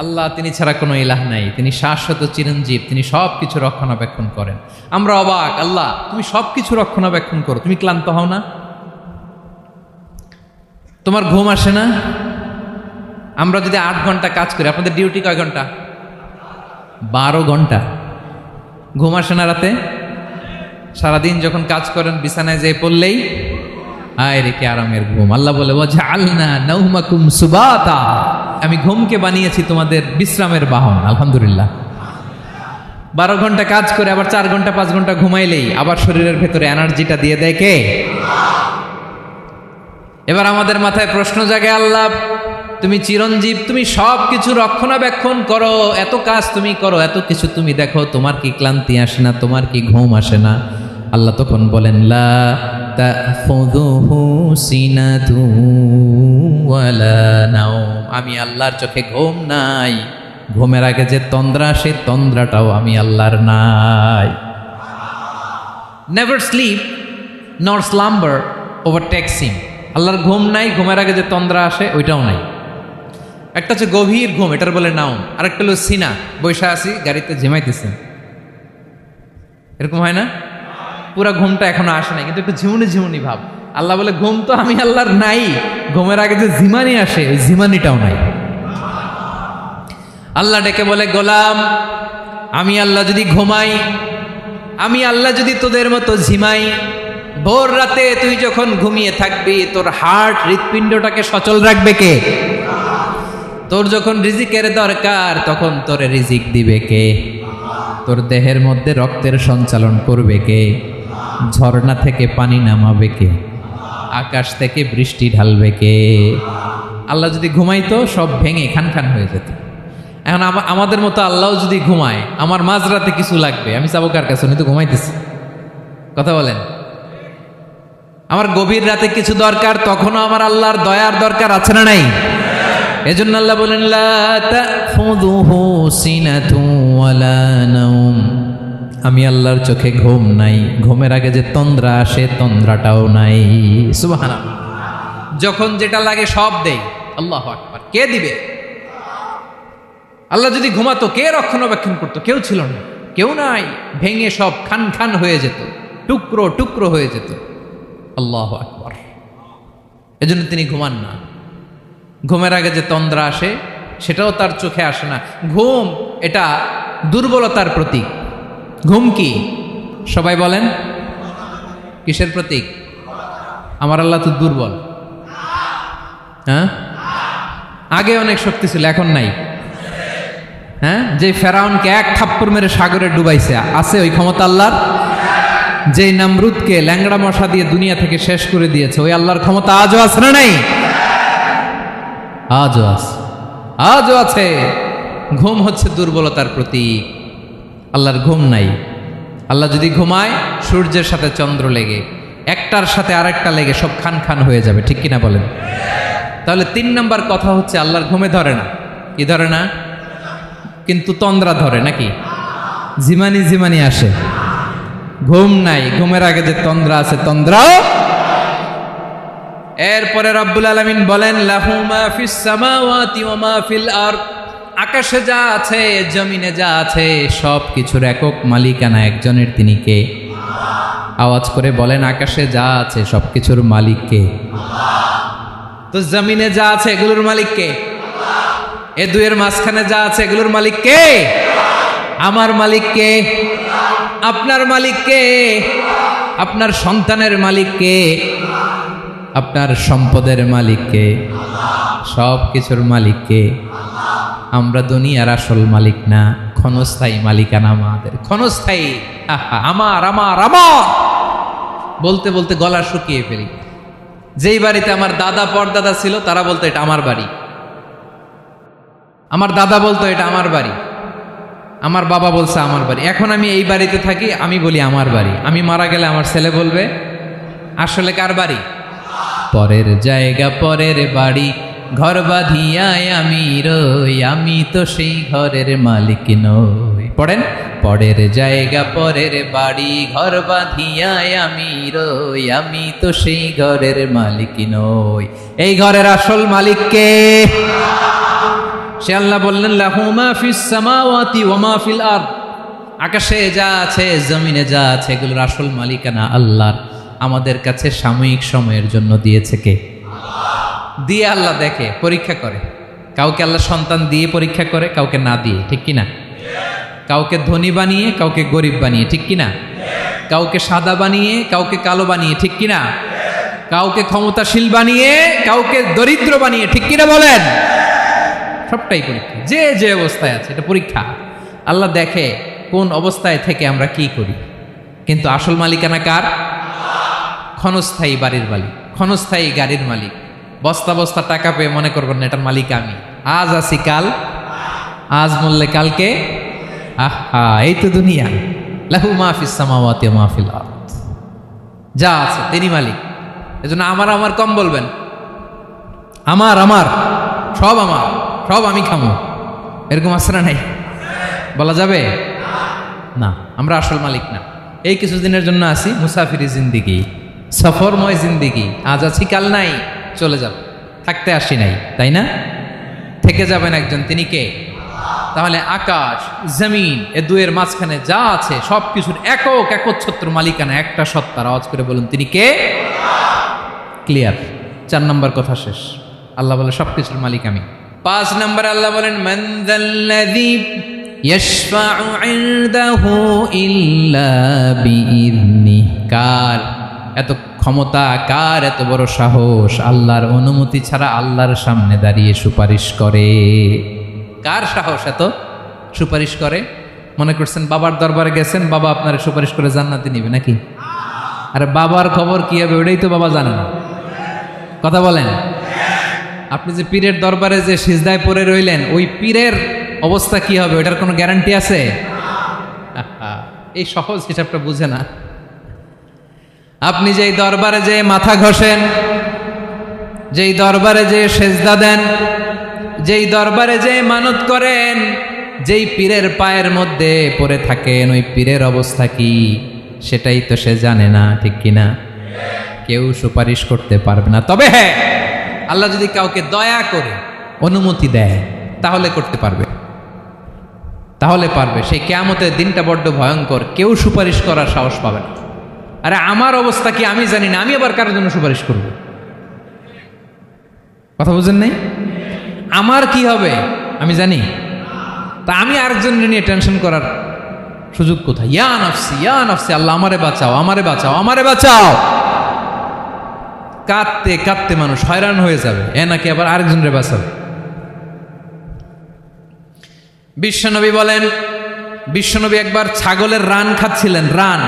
আল্লাহ তিনি ছাড়া কোনো ইলাহ নাই, তিনি শাশ্বত চিরঞ্জীব, তিনি সব কিছু রক্ষণাবেক্ষণ করেন। আমরা অবাক, আল্লাহ তুমি সব কিছু রক্ষণাবেক্ষণ করো, তুমি ক্লান্ত হও না? তোমার ঘুম আসে না? আমরা যদি 8 ঘন্টা কাজ করি, আপনাদের ডিউটি কয় ঘন্টা? 12 ঘন্টা। ঘুম আসে না রাতে? সারাদিন যখন কাজ করেন বিছানায় যেয়ে পড়লেই আয় রে কি আরামের ঘুম। আল্লাহ বলে ওয়াজআলনা নাওমাকুম সুবাতা, আমি ঘুমকে বানিয়েছি তোমাদের বিশ্রামের বাহন। আলহামদুলিল্লাহ। 12 ঘন্টা কাজ করে আবার 4 ঘন্টা 5 ঘন্টা ঘুমাইলেই আবার শরীরের ভেতরে এনার্জিটা দিয়ে দেয় কে? এবার আমাদের মাথায় প্রশ্ন জাগে, আল্লাহ তুমি চিরঞ্জীব, তুমি সব কিছু রক্ষণাবেক্ষণ করো, এত কাজ তুমি করো, এত কিছু তুমি দেখো, তোমার কি ক্লান্তি আসে না? তোমার কি ঘুম আসে না? আল্লাহ তখন বলেন লা তাখুযুহু সিনাতু ওয়ালা নাওম, আমি আল্লাহর চোখে ঘুম নাই, ঘুমের আগে যে তন্দ্রা, সেই তন্দ্রাটাও আমি আল্লাহর নাই। নেভার স্লিপ নর স্লাম্বার ওভারটেকস হিম, আল্লাহর ঘুম নাই, ঘুমের আগে যে তন্দ্রা আসে ওইটাও নাই। একটা হচ্ছে গভীর ঘুম, এটার বলে নাওম, আরেকটা হলো সিনা, বৈশা আছি গাড়িতে ঝিমাইতেছে, এরকম হয় না? পুরা ঘুমটা এখনো আসে নাই, কিন্তু একটু ঝিমুনি ঝিমুনি ভাব। আল্লাহ বলে ঘুম তো আমি আল্লাহর নাই, ঘুমের আগে যে ঝিমানি আসে ওই ঝিমানিটাও নাই। আল্লাহ ডেকে বলে গোলাম, আমি আল্লাহ যদি ঘুমাই, আমি আল্লাহ যদি তোদের মতো ঝিমাই, ভোর রাতে তুই যখন ঘুমিয়ে থাকবি তোর হার্ট, হৃৎপিণ্ডটাকে সচল রাখবে কে? তোর যখন রিজিকের দরকার তখন তোরে রিজিক দিবে কে? তোর দেহের মধ্যে রক্তের সঞ্চালন করবে কে? ঝর্ণা থেকে পানি নামাবে কে? আকাশ থেকে বৃষ্টি ঢালবে কে? আল্লাহ যদি ঘুমাইতো সব ভেঙে খান খান হয়ে যেত। এখন আমাদের মতো আল্লাহ যদি ঘুমায়, আমার মাঝরাতে কিছু লাগবে, আমি যাবো কার কাছে? উনি তো ঘুমাইতেছে। কথা বলেন। আমার গভীর রাতে কিছু দরকার, তখনও আমার আল্লাহর দয়ার দরকার আছে না নাই? এজন্য আল্লাহ বলেন লা তাখুযুহু সিনাতুন ওয়ালা নাওম, আমি আল্লাহর চোখে ঘুম নাই, ঘুমের আগে যে তন্দ্রা আসে তন্দ্রাটাও নাই। সুবহানাল্লাহ। যখন যেটা লাগে সব দেই। আল্লাহু আকবার। কে দিবে? আল্লাহ যদি ঘুমাতো কে রক্ষণাবেক্ষণ করতো? কেউ ছিল না, কেউ নাই, ভেঙে সব খান খান হয়ে যেত, টুকরো টুকরো হয়ে যেত। আল্লাহু আকবার। এজন্য তিনি ঘুমান না। ঘুমের আগে যে তন্দ্রা আসে সেটাও তার চোখে আসে না। ঘুম এটা দুর্বলতার প্রতীক। ঘুম কি? সবাই বলেন কিসের প্রতীক? আমার আল্লাহ তো দুর্বল। হ্যাঁ, আগে অনেক শক্তি ছিল, এখন নাই।
হ্যাঁ, যে ফেরাউনকে এক থাপ্পড় মেরে সাগরে ডুবাইছে, আছে ওই ক্ষমতা আল্লাহর? যে নামরুদকে ল্যাংড়া মশা দিয়ে দুনিয়া থেকে শেষ করে দিয়েছে, ওই আল্লাহর ক্ষমতা আজও আছে না নাই? আজও আছে, আজও আছে। ঘুম হচ্ছে দুর্বলতার প্রতীক, আল্লাহর ঘুম নাই। আল্লাহ যদি ঘুমায়, সূর্যের সাথে চন্দ্র লেগে, একটার সাথে আরেকটা লেগে সব খান খান হয়ে যাবে, ঠিক কিনা বলেন? তাহলে 3 নাম্বার কথা হচ্ছে আল্লাহর ঘুমে ধরে না। কি ধরে না? কিন্তু তন্দ্রা ধরে নাকি? জিমানি জিমানি আসে, ঘুম নাই। ঘুমের আগে যে তন্দ্রা আছে, তন্দ্রাও। এরপরে রব্বুল আলামিন বলেন, লাহু মা ফিস সামাওয়াতি ওয়া মা ফিল আরদ, আকাশে যা আছে, জমিনে যা আছে, সব কিছুর একক মালিকানা একজনের। তিনি কে? আওয়াজ করে বলেন, আকাশে যা আছে সব কিছুর মালিক কে? তো জমিনে যা আছে এগুলোর মালিক কে? এ দুয়ের মাঝখানে যা আছে এগুলোর মালিক কে? আমার মালিক কে? আপনার মালিক কে? আপনার সন্তানের মালিক কে? আপনার সম্পদের মালিক কে? সব কিছুর মালিক কে? আমরা দুনিয়ার আসল মালিক না, ক্ষণস্থায়ী মালিকানা আমাদের, ক্ষণস্থায়ী। আমার আমার আমার বলতে বলতে গলা শুকিয়ে ফেলি। যেই বাড়িতে আমার দাদা পরদাদা ছিল, তারা বলতো এটা আমার বাড়ি। আমার দাদা বলতো এটা আমার বাড়ি, আমার বাবা বলছে আমার বাড়ি। এখন আমি এই বাড়িতে থাকি, আমি বলি আমার বাড়ি। আমি মারা গেলে আমার ছেলে বলবে আসলে কার বাড়ি? পরের জায়গা পরের বাড়ি, ঘর বাঁধিয়ায় আমি রই, আমি তো সেই ঘরের মালিক নই। পড়েন, পরের জায়গা পরের বাড়ি, ঘর বাঁধিয়ায় আমি রই, আমি তো সেই ঘরের মালিক নই। এই ঘরের আসল মালিক কে? সে আল্লাহ বললেন, লাহু মা ফিস সামাওয়াতি ওয়া মা ফিল আরদ, আকাশে যা আছে, জমিনে যা আছে, এগুলোর আসল মালিকানা আল্লাহর। আমাদের কাছে সাময়িক সময়ের জন্য দিয়েছে কে? দিয়ে আল্লাহ দেখে, পরীক্ষা করে। কাউকে আল্লাহ সন্তান দিয়ে পরীক্ষা করে, কাউকে না দিয়ে, ঠিক কিনা? কাউকে ধনী বানিয়ে, কাউকে গরিব বানিয়ে, ঠিক কিনা? কাউকে সাদা বানিয়ে, কাউকে কালো বানিয়ে, ঠিক কিনা? কাউকে ক্ষমতাশীল বানিয়ে, কাউকে দরিদ্র বানিয়ে, ঠিক কিনা বলেন? সবটাই পরীক্ষা, যে যে অবস্থায় আছে এটা পরীক্ষা। আল্লাহ দেখে কোন অবস্থায় থেকে আমরা কি করি। কিন্তু আসল মালিকানা কার? ক্ষণস্থায়ী বাড়ির মালিক, ক্ষণস্থায়ী গাড়ির মালিক। বস্তা বস্তা টাকা পেয়ে মনে করবেন না এটার মালিক আমি। আজ আছি কাল, আজ মরলে কালকে। আহা, এই তো দুনিয়া। লাহু মা ফিস সামাওয়াতি ওয়া মা ফিল আরদ, যা আছে তিনি মালিক। এজন্য আমার আমার কম বলবেন। আমার আমার সব আমার, সব আমি খামো, এরকম আছে না নাই? বলা যাবে না। আমরা আসল মালিক না। এই কিছুদিনের জন্য আছি, মুসাফিরি জিন্দিগি, সফরময় জিন্দিগি। আজ আছি কাল নাই, চলে যাব। থাকতে আসি নাই, তাই না? থেকে যাবেন একজন, তিনি কে? তাহলে আকাশ জমিন এ দুয়ের মাঝখানে যা আছে সব কিছুর একক একচ্ছত্র মালিকানা একটা সত্তার। আওয়াজ করে বলুন, তিনি কে? ক্লিয়ার। 4 নম্বর কথা শেষ। আল্লাহ বলে সব কিছুর মালিক আমি। 5 নম্বরে আল্লাহ বলেন, মান যাল্লাযী ইয়াশফাউ ইনদাহু ইল্লা বিইذনিহি, কার এত ক্ষমতা, কার এত বড় সাহস আল্লাহর অনুমতি ছাড়া আল্লাহর সামনে দাঁড়িয়ে সুপারিশ করে? কার সাহস এত সুপারিশ করে? মনে করছেন বাবার দরবারে গেছেন, বাবা আপনার সুপারিশ করে জান্নাতে নিবে নাকি? আরে বাবার খবর কি হবে ওটাই তো বাবা জানে না। কথা বলেন। আপনি যে পীরের দরবারে যে সিজদায় পড়ে রইলেন, ওই পীরের অবস্থা কি হবে ওটার কোনো গ্যারান্টি আছে? এই সহজ হিসাবটা বুঝে না। আপনি যেই দরবারে যে মাথা ঘষেন, যেই দরবারে যে সেজদা দেন, যেই দরবারে যে মানত করেন, যেই পীরের পায়ের মধ্যে পড়ে থাকেন, ওই পীরের অবস্থা কি সেটাই তো সে জানে না, ঠিক কিনা? কেউ সুপারিশ করতে পারবে না। তবে হ্যাঁ, আল্লাহ যদি কাউকে দয়া করে অনুমতি দেয় তাহলে করতে পারবে, তাহলে পারবে। সেই কিয়ামতের দিনটা বড্ড ভয়ঙ্কর, কেউ সুপারিশ করার সাহস পাবে না। আরে আমার অবস্থা কি আমি জানি না, আমি আবার কারোর জন্য সুপারিশ করব? কথা বুঝেন নাই? আমার কি হবে আমি জানি, তা আমি আরেকজনের নিয়ে টেনশন করার সুযোগ কোথায়? ইয়া নাফসি, ইয়া নাফসি, আল্লাহ আমারে বাঁচাও, আমারে বাঁচাও, আমারে বাঁচাও। কাঁদতে কাঁদতে মানুষ হয়রান হয়ে যাবে, এ নাকি আবার আরেকজনের বাঁচাবে।
বিশ্বনবী বলেন, বিশ্বনবী একবার ছাগলের রান খাচ্ছিলেন, রান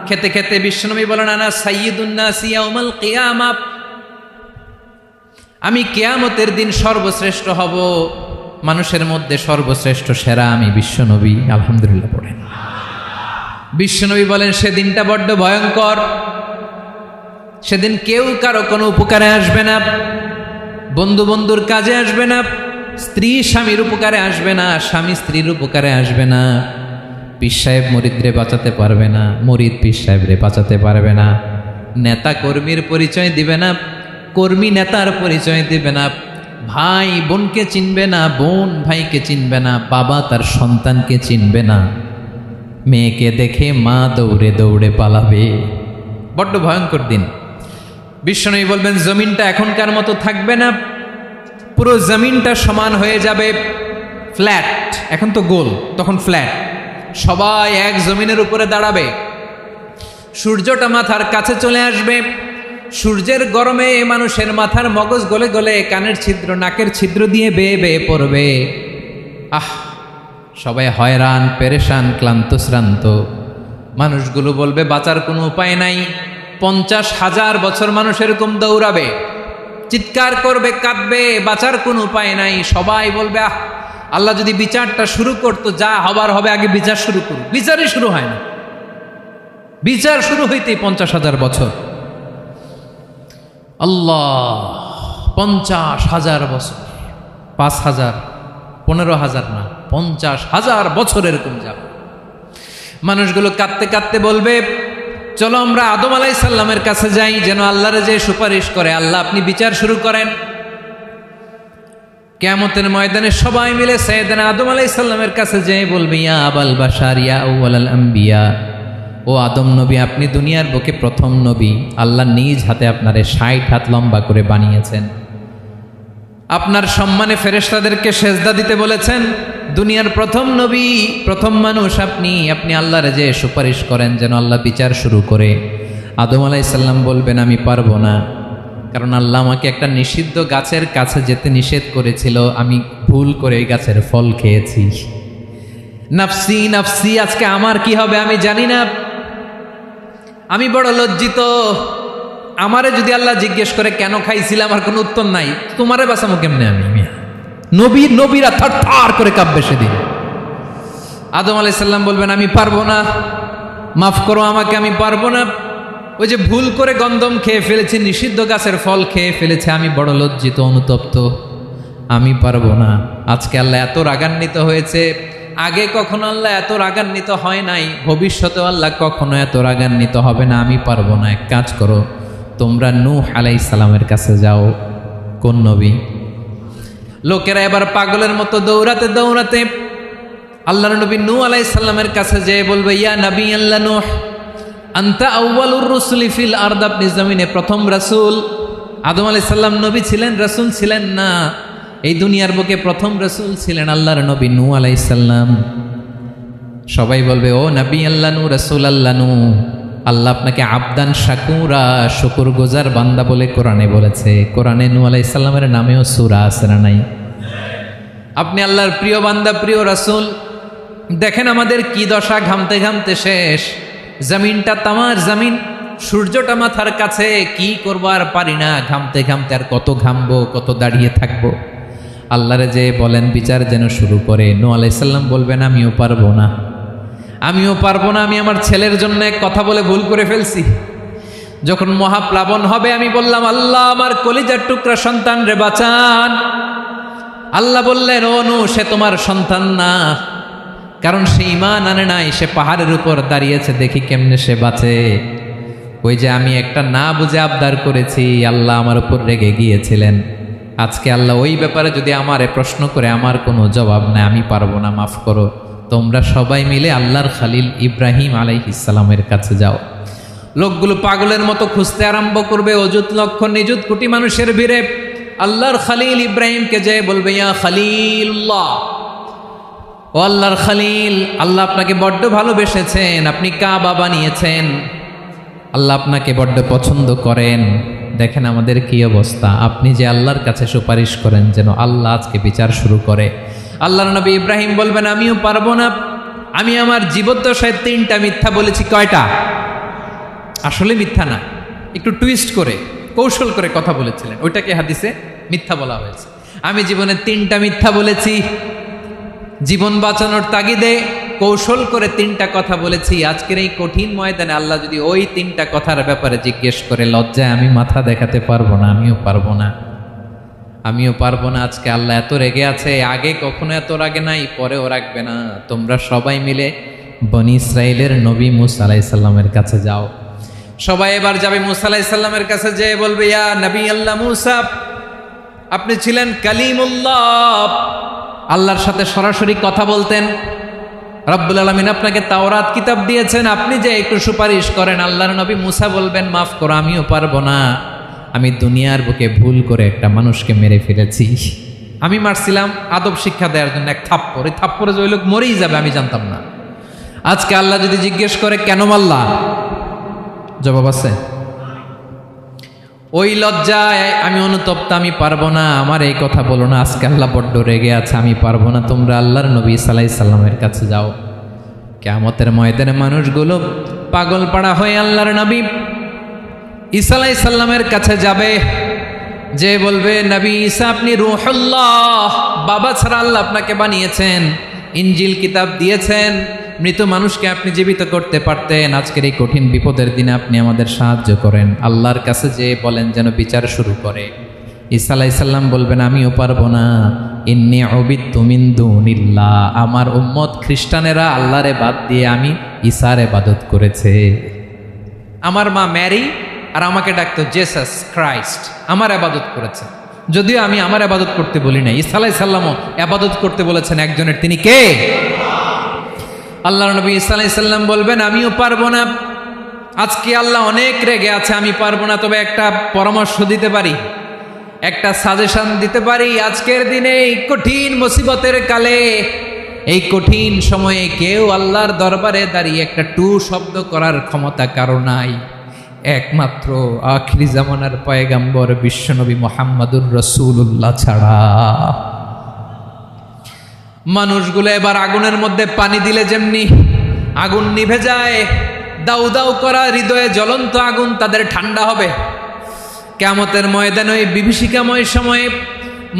খেতে খেতে বিশ্বনবী বলেন, আনা সাইয়্যিদুন নাস ইয়াউমাল কিয়ামাহ, আমি কিয়ামতের দিন সর্বশ্রেষ্ঠ হব, মানুষের মধ্যে সর্বশ্রেষ্ঠ সেরা আমি বিশ্বনবী। আলহামদুলিল্লাহ পড়েন। বিশ্বনবী বলেন, সেদিনটা বড্ড ভয়ঙ্কর, সেদিন কেউ কারো কোনো উপকারে আসবে না, বন্ধু বন্ধুর কাজে আসবে না, স্ত্রী স্বামীর উপকারে আসবে না, স্বামী স্ত্রীর উপকারে আসবে না, পীর সাহেব মুরিদরে বাঁচাতে পারবে না, মুরিদ পীর সাহেবরে বাঁচাতে পারবে না, নেতা কর্মীর পরিচয় দিবে না, কর্মী নেতার পরিচয় দিবে না, ভাই বোনকে চিনবে না, বোন ভাইকে চিনবে না, বাবা তার সন্তানকে চিনবে না, মেয়েকে দেখে মা দৌড়ে দৌড়ে পালাবে। বড্ড ভয়ঙ্কর দিন। বিশ্বনবী বলবেন, জমিনটা এখনকার মতো থাকবে না, পুরো জমিনটা সমান হয়ে যাবে, ফ্ল্যাট, এখন তো গোল, তখন ফ্ল্যাট, সবাই এক জমিনের উপরে দাঁড়াবে, সূর্যটা মাথার কাছে চলে আসবে, সূর্যের গরমে মানুষের মাথার মগজ গলে গলে কানের ছিদ্র নাকের ছিদ্র দিয়ে বেয়ে বেয়ে পড়বে। সবাই হয়রান, পেরেশান, ক্লান্ত শ্রান্ত। মানুষগুলো বলবে বাঁচার কোনো উপায় নাই। 50,000 বছর মানুষ এরকম দৌড়াবে, চিৎকার করবে, কাঁদবে, বাঁচার কোনো উপায় নাই। সবাই বলবে, আল্লাহ যদি বিচারটা শুরু করতো, যা হবার হবে, আগে বিচার শুরু করুন। বিচারই শুরু হয় না, বিচার শুরু হইতেই 50,000 বছর। আল্লাহ, 50,000 বছর, 5,000, 15,000 না, 50,000 বছর এরকম যাবে। মানুষগুলো কাঁদতে কাঁদতে বলবে, চলো আমরা আদম আলাইহিস সালামের কাছে যাই, যেন আল্লাহরে যে সুপারিশ করে, আল্লাহ আপনি বিচার শুরু করেন। কিয়ামতের ময়দানে সবাই মিলে সাইয়েদনা আদম আলাইহিস সালামের কাছে যেয়ে বলবে, ইয়া আবাল বাশার ইয়া আউয়ালাল আম্বিয়া, ও আদম নবী, আপনি দুনিয়ার বুকে প্রথম নবী, আল্লাহ নিজ হাতে আপনারে 60 হাত লম্বা করে বানিয়েছেন, আপনার সম্মানে ফেরেশতাদেরকে সেজদা দিতে বলেছেন, দুনিয়ার প্রথম নবী, প্রথম মানুষ আপনি, আপনি আল্লাহরে যে সুপারিশ করেন যেন আল্লাহ বিচার শুরু করে। আদম আলাইহিস সালাম বলবেন, আমি পারবো না, কারণ আল্লাহ আমাকে একটা নিষিদ্ধ গাছের কাছে যেতে নিষেধ করেছিল, আমি ভুল করে এই গাছের ফল খেয়েছি। নাফসি নাফসি, আজকে আমার কি হবে আমি জানি না, আমি বড় লজ্জিত। আমারে যদি আল্লাহ জিজ্ঞেস করে কেন খাইছিলাম, আমার কোনো উত্তর নাই, তোমারে বাঁচামো কেমনে আমি? নবীরা থার থার করে কাঁপবে সেদিন। আদম আলাইহিস সালাম বলবেন, আমি পারবো না, মাফ করো আমাকে, আমি পারবো না, ওই যে ভুল করে গন্ধম খেয়ে ফেলেছি, নিষিদ্ধ গাছের ফল খেয়ে ফেলেছে, আমি বড় লজ্জিত, অনুতপ্ত, আমি পারবো না। আজকে আল্লাহ এত রাগান্বিত হয়েছে, আগে কখনো আল্লাহ এত রাগান্বিত হয় নাই, ভবিষ্যতেও আল্লাহ কখনো এত রাগান্বিত হবে না, আমি পারবো না। এক কাজ করো, তোমরা নূহ আলাইহিস সালামের কাছে যাও। কোন নবী? লোকেরা এবার পাগলের মতো দৌড়াতে দৌড়াতে আল্লাহর নবী নূহ আলাইহিস সালামের কাছে যেয়ে বলবে, ইয়া নবী আল্লাহ নূহ, আনতা আউয়ালুর রুসুলি ফিল আরদ, আপনি জমিনে প্রথম রাসূল। আদম আলাইহিস সালাম নবী ছিলেন, রাসূল ছিলেন না, এই দুনিয়ার বুকে প্রথম রাসূল ছিলেন আল্লাহর নবী নূহ আলাইহিস সালাম। সবাই বলবে, ও নবী আল্লাহ নূহ, রাসূল আল্লাহ নূহ, আল্লাহ আপনাকে আবদান শাকুরা, শুকর গুজার বান্দা বলে কোরআনে বলেছে। কোরআনে নূহ আলাইহিস সালামের নামেও সূরা আছে না নাই? আপনি আল্লাহর প্রিয় বান্দা, প্রিয় রাসূল। দেখেন আমাদের কি দশা, ঘামতে ঘামতে শেষ, জমিনটা তামার জমিন, সূর্যটা মাথার কাছে, কি করবো আর পারি না, ঘামতে ঘামতে আর কত ঘামবো, কত দাঁড়িয়ে থাকবো। আল্লাহরে যে বলেন বিচার যেন শুরু করে। নূহ আলাইহিস সালাম বলবেন, আমিও পারবো না, আমিও পারবো না, আমি আমার ছেলের জন্য এক কথা বলে ভুল করে ফেলছি। যখন মহাপ্লাবন হবে আমি বললাম, আল্লাহ আমার কলিজার টুকরা সন্তান রে বাঁচান। আল্লাহ বললেন, ও নূহ, সে তোমার সন্তান না, কারণ সে ঈমান আনে নাই, সে পাহাড়ের উপর দাঁড়িয়েছে, দেখি কেমনে সে বাঁচে। ওই যে আমি একটা না বুঝে আবদার করেছি, আল্লাহ আমার উপর রেগে গিয়েছিলেন। আজকে আল্লাহ ওই ব্যাপারে যদি আমারে প্রশ্ন করে, আমার কোনো জবাব নাই, আমি পারবো না, মাফ করো। তোমরা সবাই মিলে আল্লাহর খালিল ইব্রাহিম আলাইহিস সালামের কাছে যাও। লোকগুলো পাগলের মতো খুঁজতে আরম্ভ করবে, অযুত লক্ষ নিযুত কোটি মানুষের ভিড়ে আল্লাহর খালিল ইব্রাহিমকে যেয়ে বলবে, ইয়া খালিলুল্লাহ, ও আল্লাহর খালিল, আল্লাহ আপনাকে বড্ড ভালোবেসেছেন, আপনি কাবা বানিয়েছেন, আল্লাহ আপনাকে বড্ড পছন্দ করেন। দেখেন আমাদের কি অবস্থা, আপনি যে আল্লাহর কাছে সুপারিশ করেন যেন আল্লাহ আজকে বিচার শুরু করে। আল্লাহর নবী ইব্রাহিম বলবেন আমিও পারবো না, আমি আমার জীবদ্দশায় 3টা মিথ্যা বলেছি। কয়টা? আসলে মিথ্যা না, একটু টুইস্ট করে কৌশল করে কথা বলেছিলেন, ওইটাকে হাদিসে মিথ্যা বলা হয়েছে। আমি জীবনে 3টা মিথ্যা বলেছি, জীবন বাঁচানোর তাগিদে কৌশল করে 3টা কথা বলেছি। আজকের এই কঠিন ময়দানে আল্লাহ যদি ওই 3টা কথার ব্যাপারে জিজ্ঞেস করে, লজ্জায় আমি মাথা দেখাতে পারবো না, আমিও পারবো না, আমিও পারবো না। আজকে আল্লাহ এত রেগে আছে, আগে কখনো এত রাগে নাই, পরেও রাখবে না। তোমরা সবাই মিলে বনি ইসরাইলের নবী মুসা আলাইহিস সালামের কাছে যাও। সবাই এবার যাবে মুসা আলাইহিস সালামের কাছে, যেয়ে বলবে ইয়া নবী আল্লাহ মুসা, আপনি ছিলেন কালিমুল্লাহ, আল্লাহর সাথে সরাসরি কথা বলতেন। রব্বুল আলামিন আপনাকে তাওরাত কিতাব দিয়েছেন, আপনি যে একটু সুপারিশ করেন। আল্লাহর নবী মুসা বলবেন মাফ করো, আমিও পারবো না, আমি দুনিয়ার বুকে ভুল করে একটা মানুষকে মেরে ফেলেছি। আমি মারছিলাম আদব শিক্ষা দেওয়ার জন্য এক থাপ্পড়, এই থাপ্পড়ে যে ওই লোক মরেই যাবে আমি জানতাম না। আজকে আল্লাহ যদি জিজ্ঞেস করে কেন মারলা, জবাব আছে? ওই লজ্জায় আমি অনুতপ্ত, আমি পারবো না, আমার এই কথা বলো না। আজকে আল্লাহ বড্ড রেগে আছে, আমি পারবো না। তোমরা আল্লাহর নবী ঈসা আলাইহিস সালামের কাছে যাও। কিয়ামতের ময়দানে মানুষগুলো পাগল পাড়া হয়ে আল্লাহর নবী ঈসা আলাইহিস সালামের কাছে যাবে, যে বলবে নবী ঈসা আপনি রূহুল্লাহ, বাবা ছাড়া আল্লাহ আপনাকে বানিয়েছেন, ইনজিল কিতাব দিয়েছেন, মৃত মানুষকে আপনি জীবিত করতে পারতেন। আজকের এই কঠিন বিপদের দিনে আপনি আমাদের সাহায্য করেন। আল্লাহর কাছে যে বলেন যেন বিচার শুরু করে। ঈসা আলাইহিস সালাম বলবেন আমিও পারবো না, ইন্নী উবিদতু মিন দুনিল্লাহ, আমার উম্মত খ্রিস্টানেরা আল্লাহরে বাদ দিয়ে আমি ঈসার ইবাদত করেছে। আমার মা ম্যারি আর আমাকে ডাকতো জেসাস ক্রাইস্ট, আমার ইবাদত করেছে। যদিও আমি আমার ইবাদত করতে বলি না, ঈসা আলাইহিস সালামও ইবাদত করতে বলেছেন একজনের, তিনি কে? আল্লাহর নবী ঈসা আলাইহিস সালাম বলবেন আমিও পারবো না, আজকে আল্লাহ অনেক রেগে আছে, আমি পারবো না। তবে একটা পরামর্শ দিতে পারি, একটা সাজেশন দিতে পারি। আজকের দিনে এই কঠিন মুসিবতের কালে, এই কঠিন সময়ে কেউ আল্লাহর দরবারে দাঁড়িয়ে একটা টু শব্দ করার ক্ষমতা কারো নাই, একমাত্র আখিরি জামানার পয়গাম্বর বিশ্বনবী মুহাম্মদুর রাসূলুল্লাহ ছাড়া। মানুষগুলো এবার আগুনের মধ্যে পানি দিলে যেমনি আগুন নিভে যায়, দাউ দাউ করা হৃদয়ে জ্বলন্ত আগুন তাদের ঠান্ডা হবে। কিয়ামতের ময়দানে ওই বিভীষিকাময় সময়ে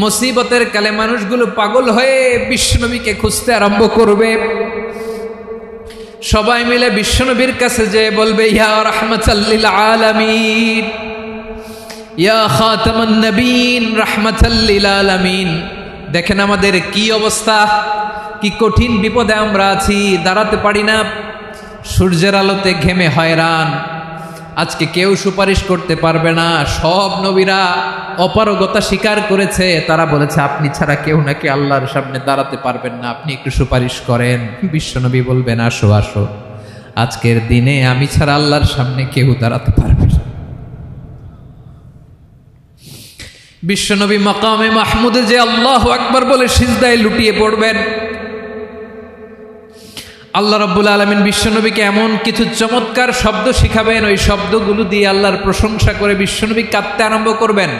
মুসিবতের কালে মানুষগুলো পাগল হয়ে বিশ্বনবীকে খুঁজতে আরম্ভ করবে। সবাই মিলে বিশ্বনবীর কাছে যে বলবে ইয়া রাহমাতাল লিল আলামিন, ইয়া খাতামান নবীন, রাহমাতাল লিল আলামিন। দেখেন আমাদের কি অবস্থা, কি কঠিন বিপদে আমরা আছি, দাঁড়াতে পারি না, সূর্যের আলোতে ঘেমে হয়রান। আজকে কেউ সুপারিশ করতে পারবে না। সব নবীরা অপারগতা স্বীকার করেছে, তারা বলেছে আপনি ছাড়া কেউ নাকি আল্লাহর সামনে দাঁড়াতে পারবেন না, আপনি একটু সুপারিশ করেন। বিশ্বনবী বলবেন আসো আসো, আজকের দিনে আমি ছাড়া আল্লাহর সামনে কেউ দাঁড়াতে পারবে না। বিশ্বনবী মাকামে মাহমুদে যে আল্লাহু আকবার বলে সিজদায় লুটিয়ে পড়বেন। আল্লাহ রাব্বুল আলামিন বিশ্বনবীকে এমন কিছু চমৎকার শব্দ শিখাবেন, ওই শব্দগুলো দিয়ে আল্লাহর প্রশংসা করে বিশ্বনবী কাঁদতে আরম্ভ করবেন।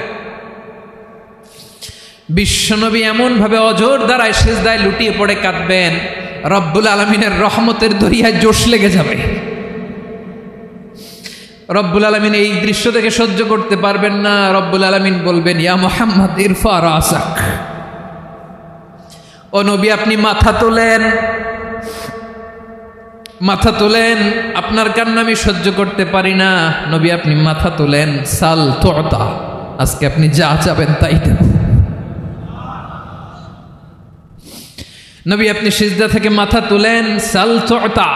বিশ্বনবী এমন ভাবে অজর দ্বারায় সিজদায় লুটিয়ে পড়ে কাঁদবেন, রব্বুল আলামিনের রহমতের দরিয়ায় জোশ লেগে যাবে। রব্বুল আলামিন এই দৃশ্য থেকে সহ্য করতে পারবেন না। রব্বুল আলামিন বলবেন ইয়া মুহাম্মদ ইরফা রাসাক, ও নবী আপনি মাথা তোলেন, মাথা তোলেন, আপনার কান্না আমি সহ্য করতে পারি না। নবী আপনি মাথা তোলেন, সাল তুতা, আজকে আপনি যা চাবেন তাই দেব। নবী আপনি সিজদা থেকে মাথা তুলেন, সাল তুতা,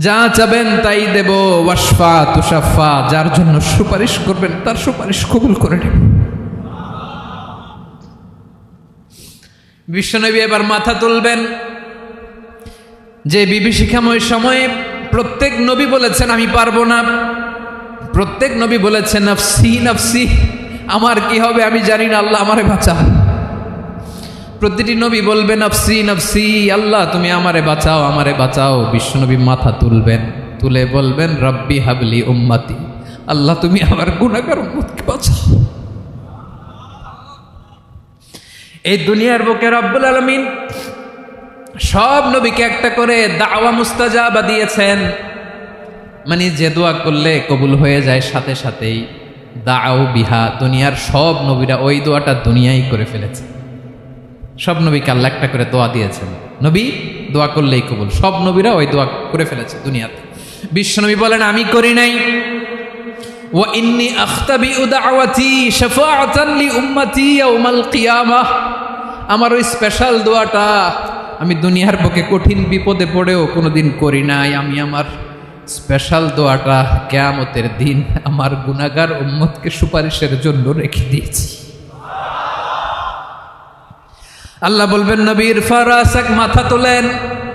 যা চাবেন তাই দেব। ওয়াশফা তুশাফা, যার জন্য সুপারিশ করবেন তার সুপারিশ কবুল করে নেব। বিশ্বনবী এবার মাথা তুলবেন। যে বিভীষিকাময় সময়ে প্রত্যেক নবী বলেছেন আমি পারবো না, প্রত্যেক নবী বলেছেন নফসি নফসি, আমার কি হবে আমি জানি না, আল্লাহ আমারে বাঁচাও। প্রতিটি নবী বলবেন নফসি নফসি, আল্লাহ তুমি আমারে বাঁচাও, আমারে বাঁচাও। বিশ্বনবী মাথা তুলবেন, তুলে বলবেন রব্বি হাবলি উম্মতি, আল্লাহ তুমি আমার গুনাহগার উম্মতকে বাঁচাও। এই দুনিয়ার বুকে রব্বুল আলামিন সব নবীকে একটা করে দাওয়া মুস্তাজাবা দিয়েছেন, মানে যে দোয়া করলে কবুল হয়ে যায় সাথে সাথেই। দাও বিহা, দুনিয়ার সব নবীরা ওই দোয়াটা দুনিয়ায় করে ফেলেছে। সব নবীকে আল্লাহ একটা করে দোয়া দিয়েছেন, নবী দোয়া করলেই কবুল। সব নবীরা ওই দোয়া করে ফেলেছে দুনিয়াতে। বিশ্বনবী বলেন আমি করি নাই। ওয়া ইন্নী আখতাবিউ দাওয়াতি শাফাআতান লি উম্মতি ইয়াউমাল কিয়ামাহ, আমার ওই স্পেশাল দোয়াটা আমি দুনিয়ার বুকে কঠিন বিপদে পড়েও কোনোদিন করি নাই। আমি আমার স্পেশাল দোয়াটা কিয়ামতের দিন আমার গুনাহগার উম্মতকে সুপারিশের জন্য রেখে দিয়েছি। আল্লাহ বলবেন নবীর ফারাসাক, মাথা তোলেন,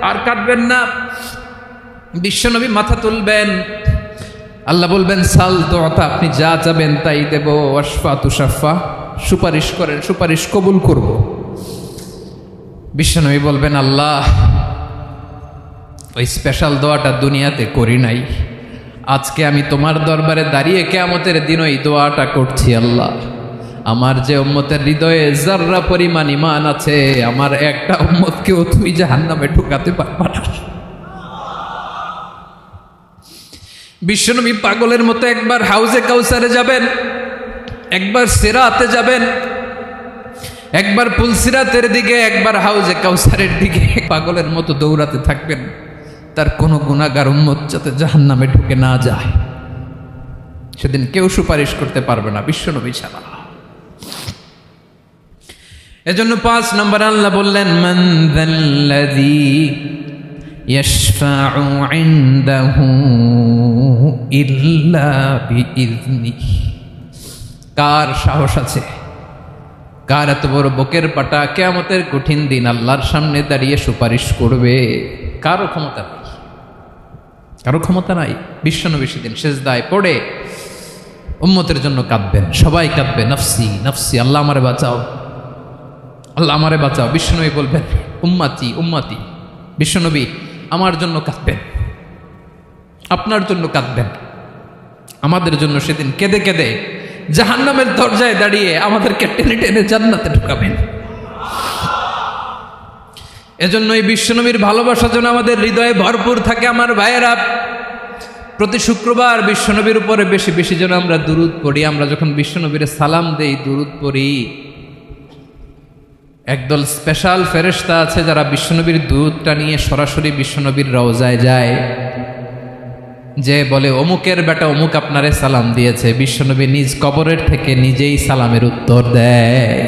আর কাটবেন না। বিশ্বনবী মাথা তুলবেন, আল্লাহ বলবেন সাল দোয়াটা, আপনি যা চাবেন তাই দেব। ওয়াশফা তুশাফা, সুপারিশ করেন, সুপারিশ কবুল করব। বিশ্বনবী বলবেন আল্লাহ ওই স্পেশাল দোয়াটা দুনিয়াতে করি নাই, আজকে আমি তোমার দরবারে দাঁড়িয়ে কিয়ামতের দিন ওই দোয়াটা করছি। আল্লাহ আমার যে উম্মতের হৃদয়ে যাররা পরিমাণ ঈমান আছে, আমার একটা উম্মতকেও তুমি জাহান্নামে ঢুকাতে পারবা না। বিশ্বনবী পাগলের মতো একবার হাউজে কাউসারে যাবেন, একবার সিরাতে যাবেন, একবার পুলসিরাতের দিকে, একবার হাউজে কাউসারের দিকে পাগলের মতো দৌড়াতে থাকবেন, তার কোনো গুনাহগার উম্মত যাতে জাহান্নামে ঢুকে না যায়। সেদিন কেউ সুপারিশ করতে পারবে না বিশ্বনবী ছাড়া। এজন্য 5 নম্বর আল্লাহ বললেন মান যাল্লাযী ইয়াশফাউ ইনদাহু ইল্লা বিইযনিহি, কার সাহস আছে, কার এত বড় বুকের পাটা কিয়ামতের কঠিন দিন আল্লাহর সামনে দাঁড়িয়ে সুপারিশ করবে? কারো ক্ষমতা নাই, কারো ক্ষমতা নাই। বিশ্বনবী সেদিন সেজদায় পড়ে উম্মতের জন্য কাঁদবেন, সবাই কাঁদবে, নফসি নফসি, আল্লাহ আমারে বাঁচাও, আল্লাহ আমারে বাঁচাও। বিশ্বনবী বলবেন উম্মতি উম্মতি। বিশ্বনবী আমার জন্য কাঁদবেন, আপনার জন্য কাঁদবেন, আমাদের জন্য সেদিন কেঁদে কেঁদে জাহান্নামের দরজায় দাঁড়িয়ে আমাদেরকে টেনে টেনে জান্নাতে ঢুকাবেন। এজন্য এই বিশ্বনবীর ভালোবাসা যেন আমাদের হৃদয়ে ভরপুর থাকে। আমার ভাইয়েরা, প্রতি শুক্রবার বিশ্বনবীর উপরে বেশি বেশি যেন আমরা দুরূদ পড়ি। আমরা যখন বিশ্বনবীর সালাম দেই, দুরূদ পড়ি, একদল স্পেশাল ফেরেশতা আছে যারা বিশ্বনবীর দুরূদটা নিয়ে সরাসরি বিশ্বনবীর রওজায় যায়, যে বলে অমুকের বেটা অমুক আপনারে সালাম দিয়েছে। বিশ্বনবী নিজ কবরের থেকে নিজেই সালামের উত্তর দেয়।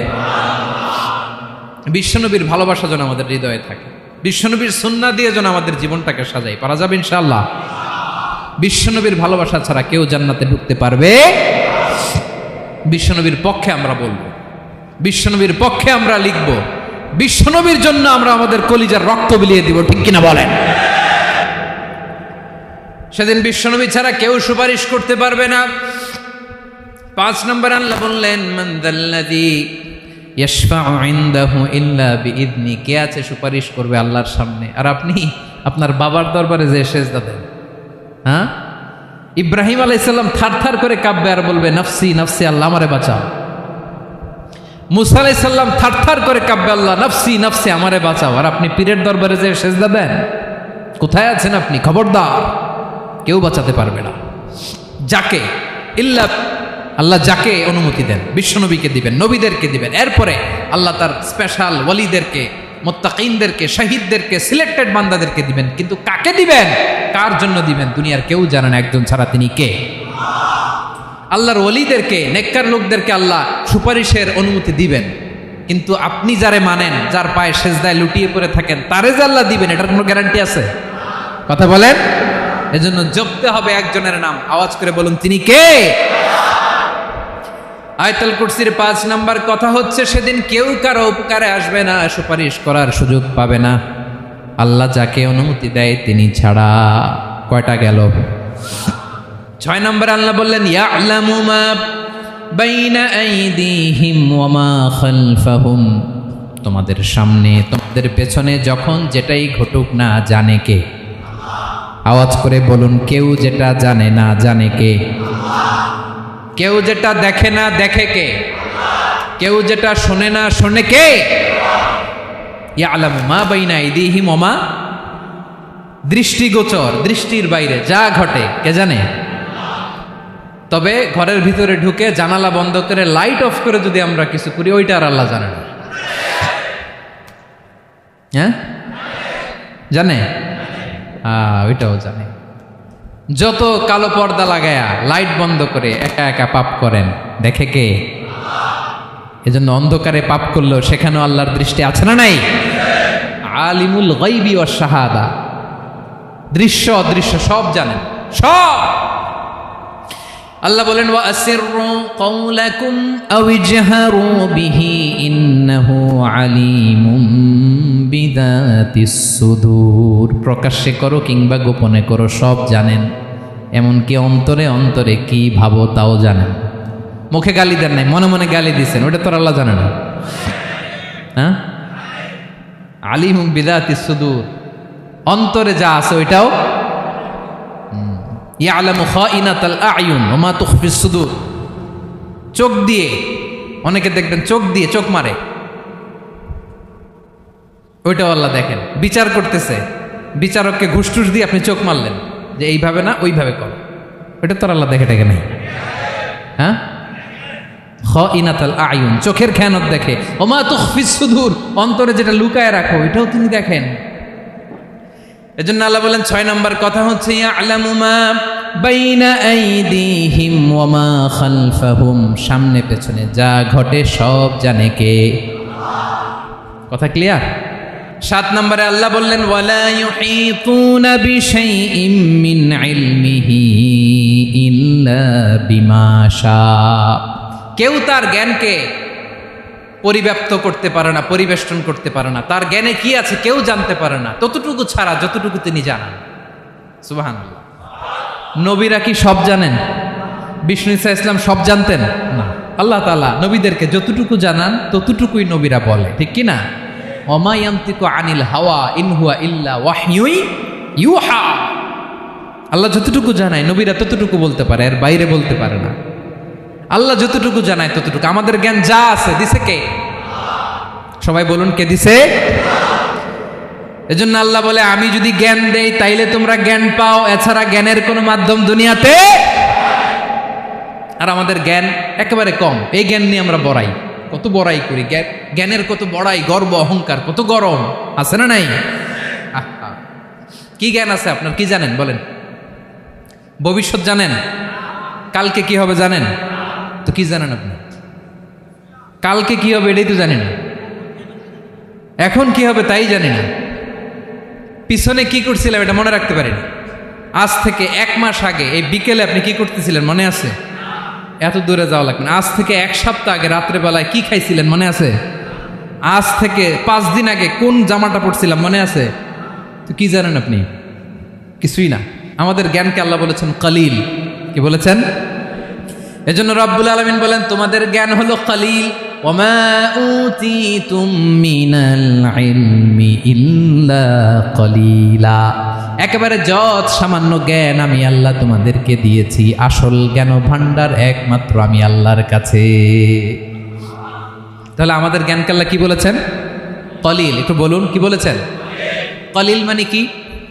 বিশ্বনবীর ভালোবাসা যেন আমাদের হৃদয়ে থাকে, বিশ্বনবীর সুন্নাহ দিয়ে যেন আমাদের জীবনটাকে সাজাই। পারা যাবে ইনশাআল্লাহ? বিশ্বনবীর ভালোবাসা ছাড়া কেউ জান্নাতে ঢুকতে পারবে? বিশ্বনবীর পক্ষে আমরা বলবো, বিশ্বনবীর পক্ষে আমরা লিখব, বিশ্বনবীর জন্য আমরা আমাদের কলিজার রক্ত বিলিয়ে দিব, ঠিক কিনা বলেন? সেদিন বিশ্বনবী ছাড়া কেউ সুপারিশ করতে পারবে না। 5 নম্বর আল্লাহ বললেন মান যাল্লাযী ইয়াশফাউ ইনদাহু ইল্লা বিইযনি, কে আছে সুপারিশ করবে আল্লাহর সামনে? আর আপনি আপনার বাবার দরবারে যে সেজদা দেন, হ্যাঁ, ইব্রাহিম আলাইহিস সালাম থারথার করে কাঁপবে আর বলবে নফসি নফসি, আল্লাহ আমারে বাঁচাও। মুসা আলাইহিস সালাম থারথার করে কাঁপবে, আল্লাহ নফসি নফসি, আমারে বাঁচাও। আর আপনি পীরের দরবারে যে সেজদা দেন, কোথায় আছেন আপনি? খবরদার, কেউ বাঁচাতে পারবে না। যাকে ইল্লা আল্লাহ যাকে অনুমতি দেন, বিশ্বনবীকে দিবেন, নবীদেরকে দিবেন, এরপরে আল্লাহ তার স্পেশাল ওয়ালিদেরকে, মুত্তাকিনদেরকে, শহীদদেরকে, সিলেক্টেড বান্দাদেরকে দিবেন। কিন্তু কাকে দিবেন, কার জন্য দিবেন, দুনিয়ার কেউ জানে না একজন ছাড়া, তিনি কে? আল্লাহর ওয়ালিদেরকে, নেককার লোকদেরকে আল্লাহ সুপারিশের অনুমতি দিবেন। কিন্তু আপনি যারে মানেন, যার পায়ে সেজদায় লুটিয়ে পড়ে থাকেন, তারে যে আল্লাহ দিবেন, এটার কোনো গ্যারান্টি আছে? কথা বলেন। এজন্য জপতে হবে একজনের নাম, আওয়াজ করে বলুন তিনি কে? আয়াতুল কুরসির 5 নাম্বার কথা হচ্ছে সেদিন কেউ কারো উপকারে আসবে না, সুপারিশ করার সুযোগ পাবে না, আল্লাহ যাকে অনুমতি দেয় তিনি ছাড়া। কয়টা গেল? 6 নাম্বার আল্লাহ বললেন ইয়ালামু মা বাইনা আইদিহিম ওয়া মা খালফাহুম, তোমাদের সামনে তোমাদের পেছনে যখন যেটাই ঘটুক না জানে কে? আওয়াজ করে বলুন, কেউ যেটা জানে না জানে কে? কেউ যেটা দেখে না দেখে কে? কেউ যেটা শোনে না, শোনে কে? ইয়ালামু মা বাইনা আইদিহিম ওয়া মা, দৃষ্টিগোচর, দৃষ্টির বাইরে যা ঘটে কে জানে? তবে ঘরের ভিতরে ঢুকে জানালা বন্ধ করে লাইট অফ করে যদি আমরা কিছু করি, ওইটা আর আল্লাহ জানে না। হ্যাঁ, জানে? ওইটাও জানে। যত কালো পর্দা লাগায়া লাইট বন্ধ করে একা একা পাপ করেন, দেখে কে? এজন্য অন্ধকারে পাপ করলেও সেখানেও আল্লাহর দৃষ্টি আছে না নাই? আলিমুল গায়বি ওয়াশ শাহাদা, দৃশ্য অদৃশ্য সব জানেন, সব। আল্লাহ বলেন ওয়া আসিররু কাওলাকুম আও ইজহারু বিহি ইন্নাহু আলিমুম বিযাতিস সুদূর। প্রকাশ্যে করো কিংবা গোপনে করো, সব জানেন। এমনকি অন্তরে অন্তরে কি ভাবো তাও জানেন। মুখে গালি দেন নাই, মনে মনে গালি দিচ্ছেন, ওটা তো আল্লাহ জানে না? হ্যাঁ, আলিমুম বিযাতিস সুদূর, অন্তরে যা আছে ওইটাও। ইয়ালামু খাইনাতাল আয়ুন ওয়া মা তুখফিস সুদূর। চোখ দিয়ে, অনেকে দেখবেন চোখ দিয়ে চোখ মারে, ওইটাও আল্লাহ দেখেন। বিচার করতেছে, বিচারককে ঘুষ টুস দিয়ে আপনি চোখ মারলেন যে এইভাবে না ওইভাবে কর, ওইটা তো আল্লাহ দেখে টেকে নাই? হ্যাঁ, খাইনাতাল আয়ুন, চোখের খেয়ানত দেখে। ওয়া মা তুখফিস সুদূর, অন্তরে যেটা লুকায় রাখো ওইটাও তিনি দেখেন। এজন্য আল্লাহ বলেন 6 নম্বর কথা হচ্ছে ইয়ালামু মা বাইনা আইদিহিম ওয়া মা খালফাহুম, সামনে পেছনে যা ঘটে সব জানে কে? কথা ক্লিয়ার? 7 নম্বরে আল্লাহ বললেন ওয়ালা ইউহিতুনা বিশাইইম মিন ইলমিহি ইল্লা বিমা শা। কেউ তার জ্ঞানকে পরিব্যাপ্ত করতে পারে না, পরিবেষ্টন করতে পারে না। তার জ্ঞানে কি আছে কেউ জানতে পারে না, ততটুকু ছাড়া যতটুকু তিনি জানান। সুবহানাল্লাহ। নবীরা কি সব জানেন? বিষ্ণু ঈসা ইসলাম সব জানতেন না। আল্লাহ তাআলা নবীদেরকে যতটুকু জানান ততটুকুই নবীরা বলে, ঠিক কি না? ওমা ইয়ানতিকু আনিল হাওয়া ইন হুয়া ইল্লা ওয়াহয়ুই ইউহা। আল্লাহ যতটুকু জানায় নবীরা ততটুকু বলতে পারে, এর বাইরে বলতে পারে না। আল্লাহ যতটুকু জানায় ততটুকু। আমাদের জ্ঞান যা আছে দিছে কে? সবাই বলুন, কে দিছে? এজন্য আল্লাহ বলে আমি যদি জ্ঞান দেই তাইলে তোমরা জ্ঞান পাও, এছাড়া জ্ঞানের কোনো মাধ্যম দুনিয়াতে। আর আমাদের জ্ঞান একেবারে কম, এই জ্ঞান নিয়ে আমরা বড়াই, কত বড়াই করি, জ্ঞানের কত বড়াই, গর্ব অহংকার, কত গরম আছে না নাই? কি জ্ঞান আছে আপনার? কি জানেন বলেন? ভবিষ্যৎ জানেন? কালকে কি হবে জানেন? তো কি জানেন আপনি? কালকে কি হবে এটাই তো জানি না, এখন কি হবে তাই জানি না, পিছনে কি করছিলাম এটা মনে রাখতে পারি না। আজ থেকে 1 মাস আগে এই বিকেলে আপনি কি করতেছিলেন মনে আছে? এত দূরে যাওয়া লাগবে না। আজ থেকে 1 সপ্তাহ আগে রাত্রেবেলায় কি খাইছিলেন মনে আছে? আজ থেকে 5 দিন আগে কোন জামাটা পরছিলাম মনে আছে? তো কি জানেন আপনি? কিছুই না। আমাদের জ্ঞানকে আল্লাহ বলেছেন কালিল। কি বলেছেন? এজন্য রব্বুল আলামিন বলেন তোমাদের জ্ঞান হলো কালিল। ওমা উতিতুম মিনাল ইলমি ইল্লা কালিলা। একেবারে যত সামান্য জ্ঞান আমি আল্লাহ তোমাদেরকে দিয়েছি, আসল জ্ঞান ভান্ডার একমাত্র আমি আল্লাহর কাছে। তাহলে আমাদের জ্ঞানকে আল্লাহ কি বলেছেন? কলিল। একটু বলুন কি বলেছেন? কলিল মানে কি?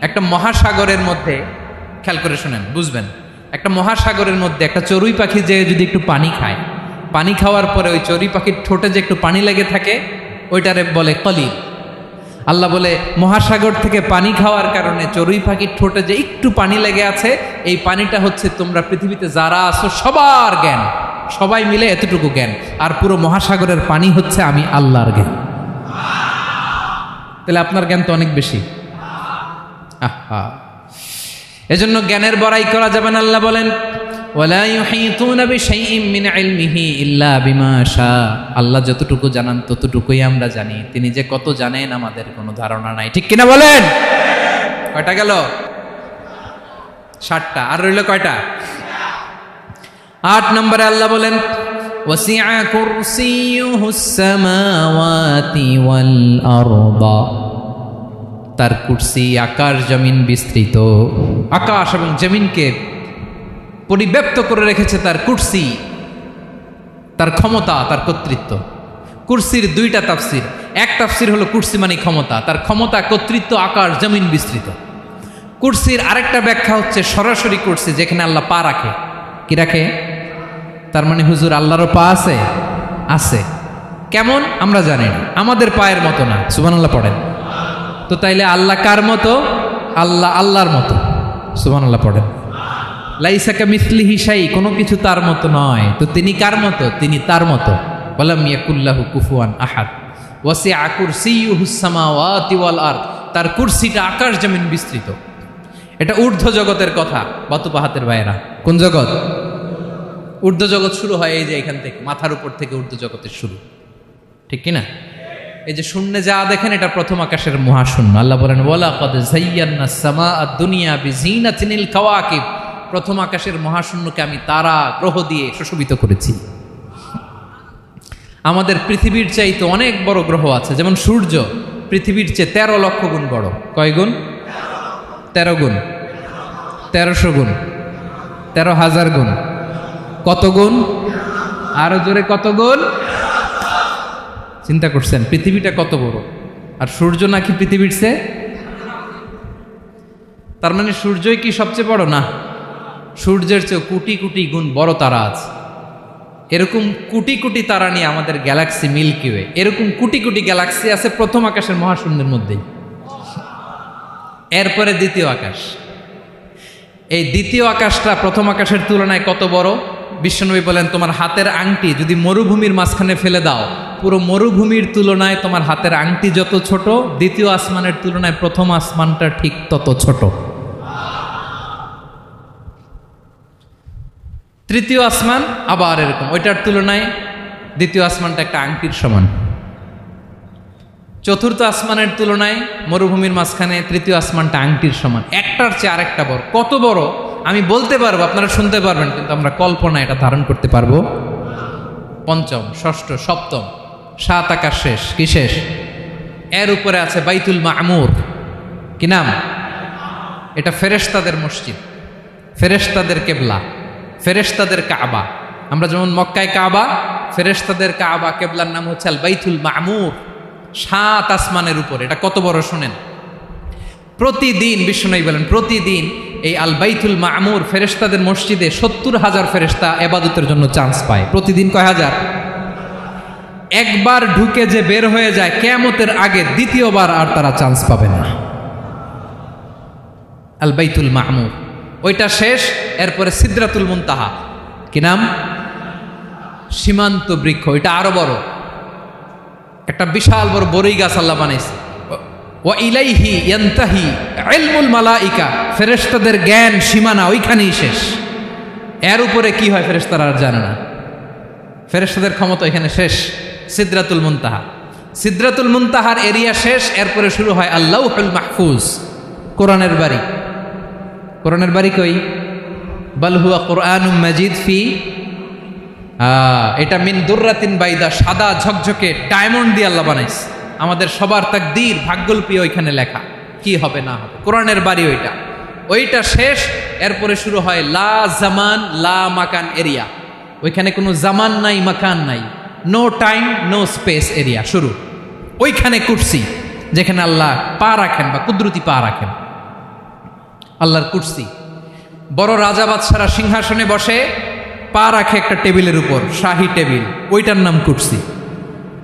একটা মহাসাগরের মধ্যে, খেয়াল করে শুনেন বুঝবেন, একটা মহাসাগরের মধ্যে একটা চড়ুই পাখি যে যদি একটু পানি খায়, পানি খাওয়ার পরে ওই চড়ুই পাখির ঠোঁটে যে একটু পানি লেগে থাকে ওইটারে বলে কলিল। আল্লাহ বলে মহাসাগর থেকে পানি খাওয়ার কারণে চড়ুই পাখির ঠোঁটে যে একটু পানি লেগে আছে, এই পানিটা হচ্ছে তোমরা পৃথিবীতে যারা আছো সবার জ্ঞান, সবাই মিলে এতটুকু জ্ঞান, আর পুরো মহাসাগরের পানি হচ্ছে আমি আল্লাহর জ্ঞান। তাহলে আপনার জ্ঞান তো অনেক বেশি। আহা, এজন্য জ্ঞানের বড়াই করা যাবে না। আল্লাহ বলেন ওয়ালা ইউহিতুনা বিশাইইম মিন ইলমিহি ইল্লা বিমা শা। আল্লাহ যতটুকু জানান ততটুকুই আমরা জানি, তিনি যে কত জানেন আমাদের কোনো ধারণা নাই, ঠিক কিনা বলেন? কয়টা গেল? 7টা। আর রইল কয়টা? 8 নম্বরে আল্লাহ বলেন ওয়াসিআ কুরসিয়ুহুস সামাওয়াতি ওয়াল আরদা। তার কুরসি আকাশ জমিন বিস্তৃত, আকাশ এবং জমিনকে পরিব্যাপ্ত করে রেখেছে তার কুরসি, তার ক্ষমতা, তার কর্তৃত্ব। কুরসির দুইটা তাফসির। এক তাফসির হলো কুরসি মানে ক্ষমতা, তার ক্ষমতা, কর্তৃত্ব, আকাশ জমিন বিস্তৃত। কুরসির আরেকটা ব্যাখ্যা হচ্ছে সরাসরি কুরসি, যেখানে আল্লাহ পা রাখে। কি রাখে? তার মানে হুজুর আল্লাহরও পা আছে? আছে। কেমন আমরা জানি না, আমাদের পায়ের মতো না। সুবহানাল্লাহ পড়েন তো। তাইলে আল্লাহ কার মতো? আল্লাহ আল্লাহর মতো। সুবহানাল্লাহ পড়েন। লাইসা কামিসলিহি শাই, কোনো কিছু তার মতো নয়। তো তিনি কার মতো? তিনি তার মতো। ওয়ালাম ইয়াকুল্লাহু কুফুয়ান আহাদ। ওয়াসিআ কুরসিয়ুহুস সামাওয়াতি ওয়াল আরদ, তার কুরসিটা আকাশ জমিন বিস্তৃত। এটা ঊর্ধ্ব জগতের কথা বাতুপাহাতের ভাইয়েরা। কোন জগৎ? ঊর্ধ্ব জগৎ শুরু হয় এই যে এখান থেকে, মাথার উপর থেকে ঊর্ধ্ব জগতের শুরু, ঠিক কিনা? এই যে শূন্যে যা দেখেন এটা প্রথম আকাশের মহাশূন্য। আল্লাহ বলেন ওয়ালাকাদ যায়্যানাস সামাআদ দুনিয়া বিজিনাতিল কাওয়াকিব, প্রথম আকাশের মহাশূন্যকে আমি তারা গ্রহ দিয়ে সুশোভিত করেছি। আমাদের পৃথিবীর চাইতে অনেক বড় গ্রহ আছে, যেমন সূর্য পৃথিবীর চেয়ে 13 লক্ষ গুণ বড়। কয় গুণ? 13 গুণ, 1300 গুণ, 13,000 গুণ। কত গুণ? আরো জোরে কত গুণ? চিন্তা করছেন পৃথিবীটা কত বড়, আর সূর্য নাকি পৃথিবীর চেয়ে? তার মানে সূর্যই কি সবচেয়ে বড়? না, সূর্যের চেয়ে কোটি কোটি গুণ বড় তারা আছে। এরকম কোটি কোটি তারা নিয়ে আমাদের গ্যালাক্সি মিল্কি ওয়ে, এরকম কোটি কোটি গ্যালাক্সি আছে প্রথম আকাশের মহাশূন্যের মধ্যেই। এরপরে দ্বিতীয় আকাশ। এই দ্বিতীয় আকাশটা প্রথম আকাশের তুলনায় কত বড়? বিশ্বনবী বলেন তোমার হাতের আংটি যদি মরুভূমির মাঝখানে ফেলে দাও, পুরো মরুভূমির তুলনায় তোমার হাতের আংটি যত ছোট, দ্বিতীয় আসমানের তুলনায় প্রথম আসমানটা ঠিক তত ছোট। তৃতীয় আসমান আবার এরকম, ওইটার তুলনায় দ্বিতীয় আসমানটা একটা আংটির সমান। চতুর্থ আসমানের তুলনায় মরুভূমির মাঝখানে তৃতীয় আসমানটা আংটির সমান। একটার চেয়ে আরেকটা বড়। কত বড় আমি বলতে পারবো, আপনারা শুনতে পারবেন, কিন্তু আমরা কল্পনা এটা ধারণ করতে পারবো? পঞ্চম, ষষ্ঠ, সপ্তম, 7 আকাশ শেষ। কি শেষ? এর উপরে আছে বাইতুল মামুর। কি নাম? এটা ফেরেশতাদের মসজিদ, ফেরেশতাদের কেবলা, ফেরেশতাদের কাবা। আমরা যেমন মক্কায় কাবা, ফেরেশতাদের কাবা কেবলার নাম হচ্ছে আল বাইতুল মামুর। 7 আসমানের উপরে। এটা কত বড় শোনেন। প্রতিদিন বিশ্বনবী বলেন প্রতিদিন এই আল বাইতুল মামুর ফেরেশতাদের মসজিদে 70,000 ফেরেশতা ইবাদতের জন্য চান্স পায়। প্রতিদিন কয় হাজার? একবার ঢুকে যে বের হয়ে যায় কিয়ামতের আগে দ্বিতীয়বার আর তারা চান্স পাবে না। আল বাইতুল মামুর ওইটা শেষ। এরপরে সিদরাতুল মুনতাহা। কি নাম? সীমান্ত বৃক্ষ। ওইটা আরো বড়, একটা বিশাল বড় বড়ই গাছ আল্লাহ বানাইছে। ওয়া ইলাইহি ইয়ানতাহি ইলমুল মালাইকা, ফেরেশতাদের জ্ঞান সীমানা ওইখানেই শেষ। এর উপরে কি হয় ফেরেশতারা আর জানে না। ফেরেশতাদের ক্ষমতা এখানে শেষ। সিদরাতুল মুনতাহা, সিদরাতুল মুনতাহার এরিয়া শেষ। এরপরে শুরু হয় আল্লাহুল মাহফুজ, কোরআনের বাড়ি। কোরআনের বাড়ি কই? বাল হুয়া কুরআনুম মাজিদ ফি, এটা মিন দুররাতিন বাইদা, সাদা ঝকঝকে ডায়মন্ড দিয়ে আল্লাহ বানাইছে। আমাদের সবার তাকদীর, ভাগ্যলিপি ওইখানে লেখা, কি হবে না হবে। কোরআনের বাড়ি ওইটা। ওইটা শেষ। এরপরে শুরু হয় লা জামান লা মাকান এরিয়া। ওইখানে কোনো জামান নাই, মাকান নাই, no time no space area শুরু। ওইখানে কুরসি, যেখানে আল্লাহ পা রাখেন বা কুদরতি পা রাখেন। আল্লাহর কুরসি। বড় রাজা বাদশারা সিংহাসনে বসে পা রাখে একটা টেবিলের উপর, শাহী টেবিল, ওইটার নাম কুরসি।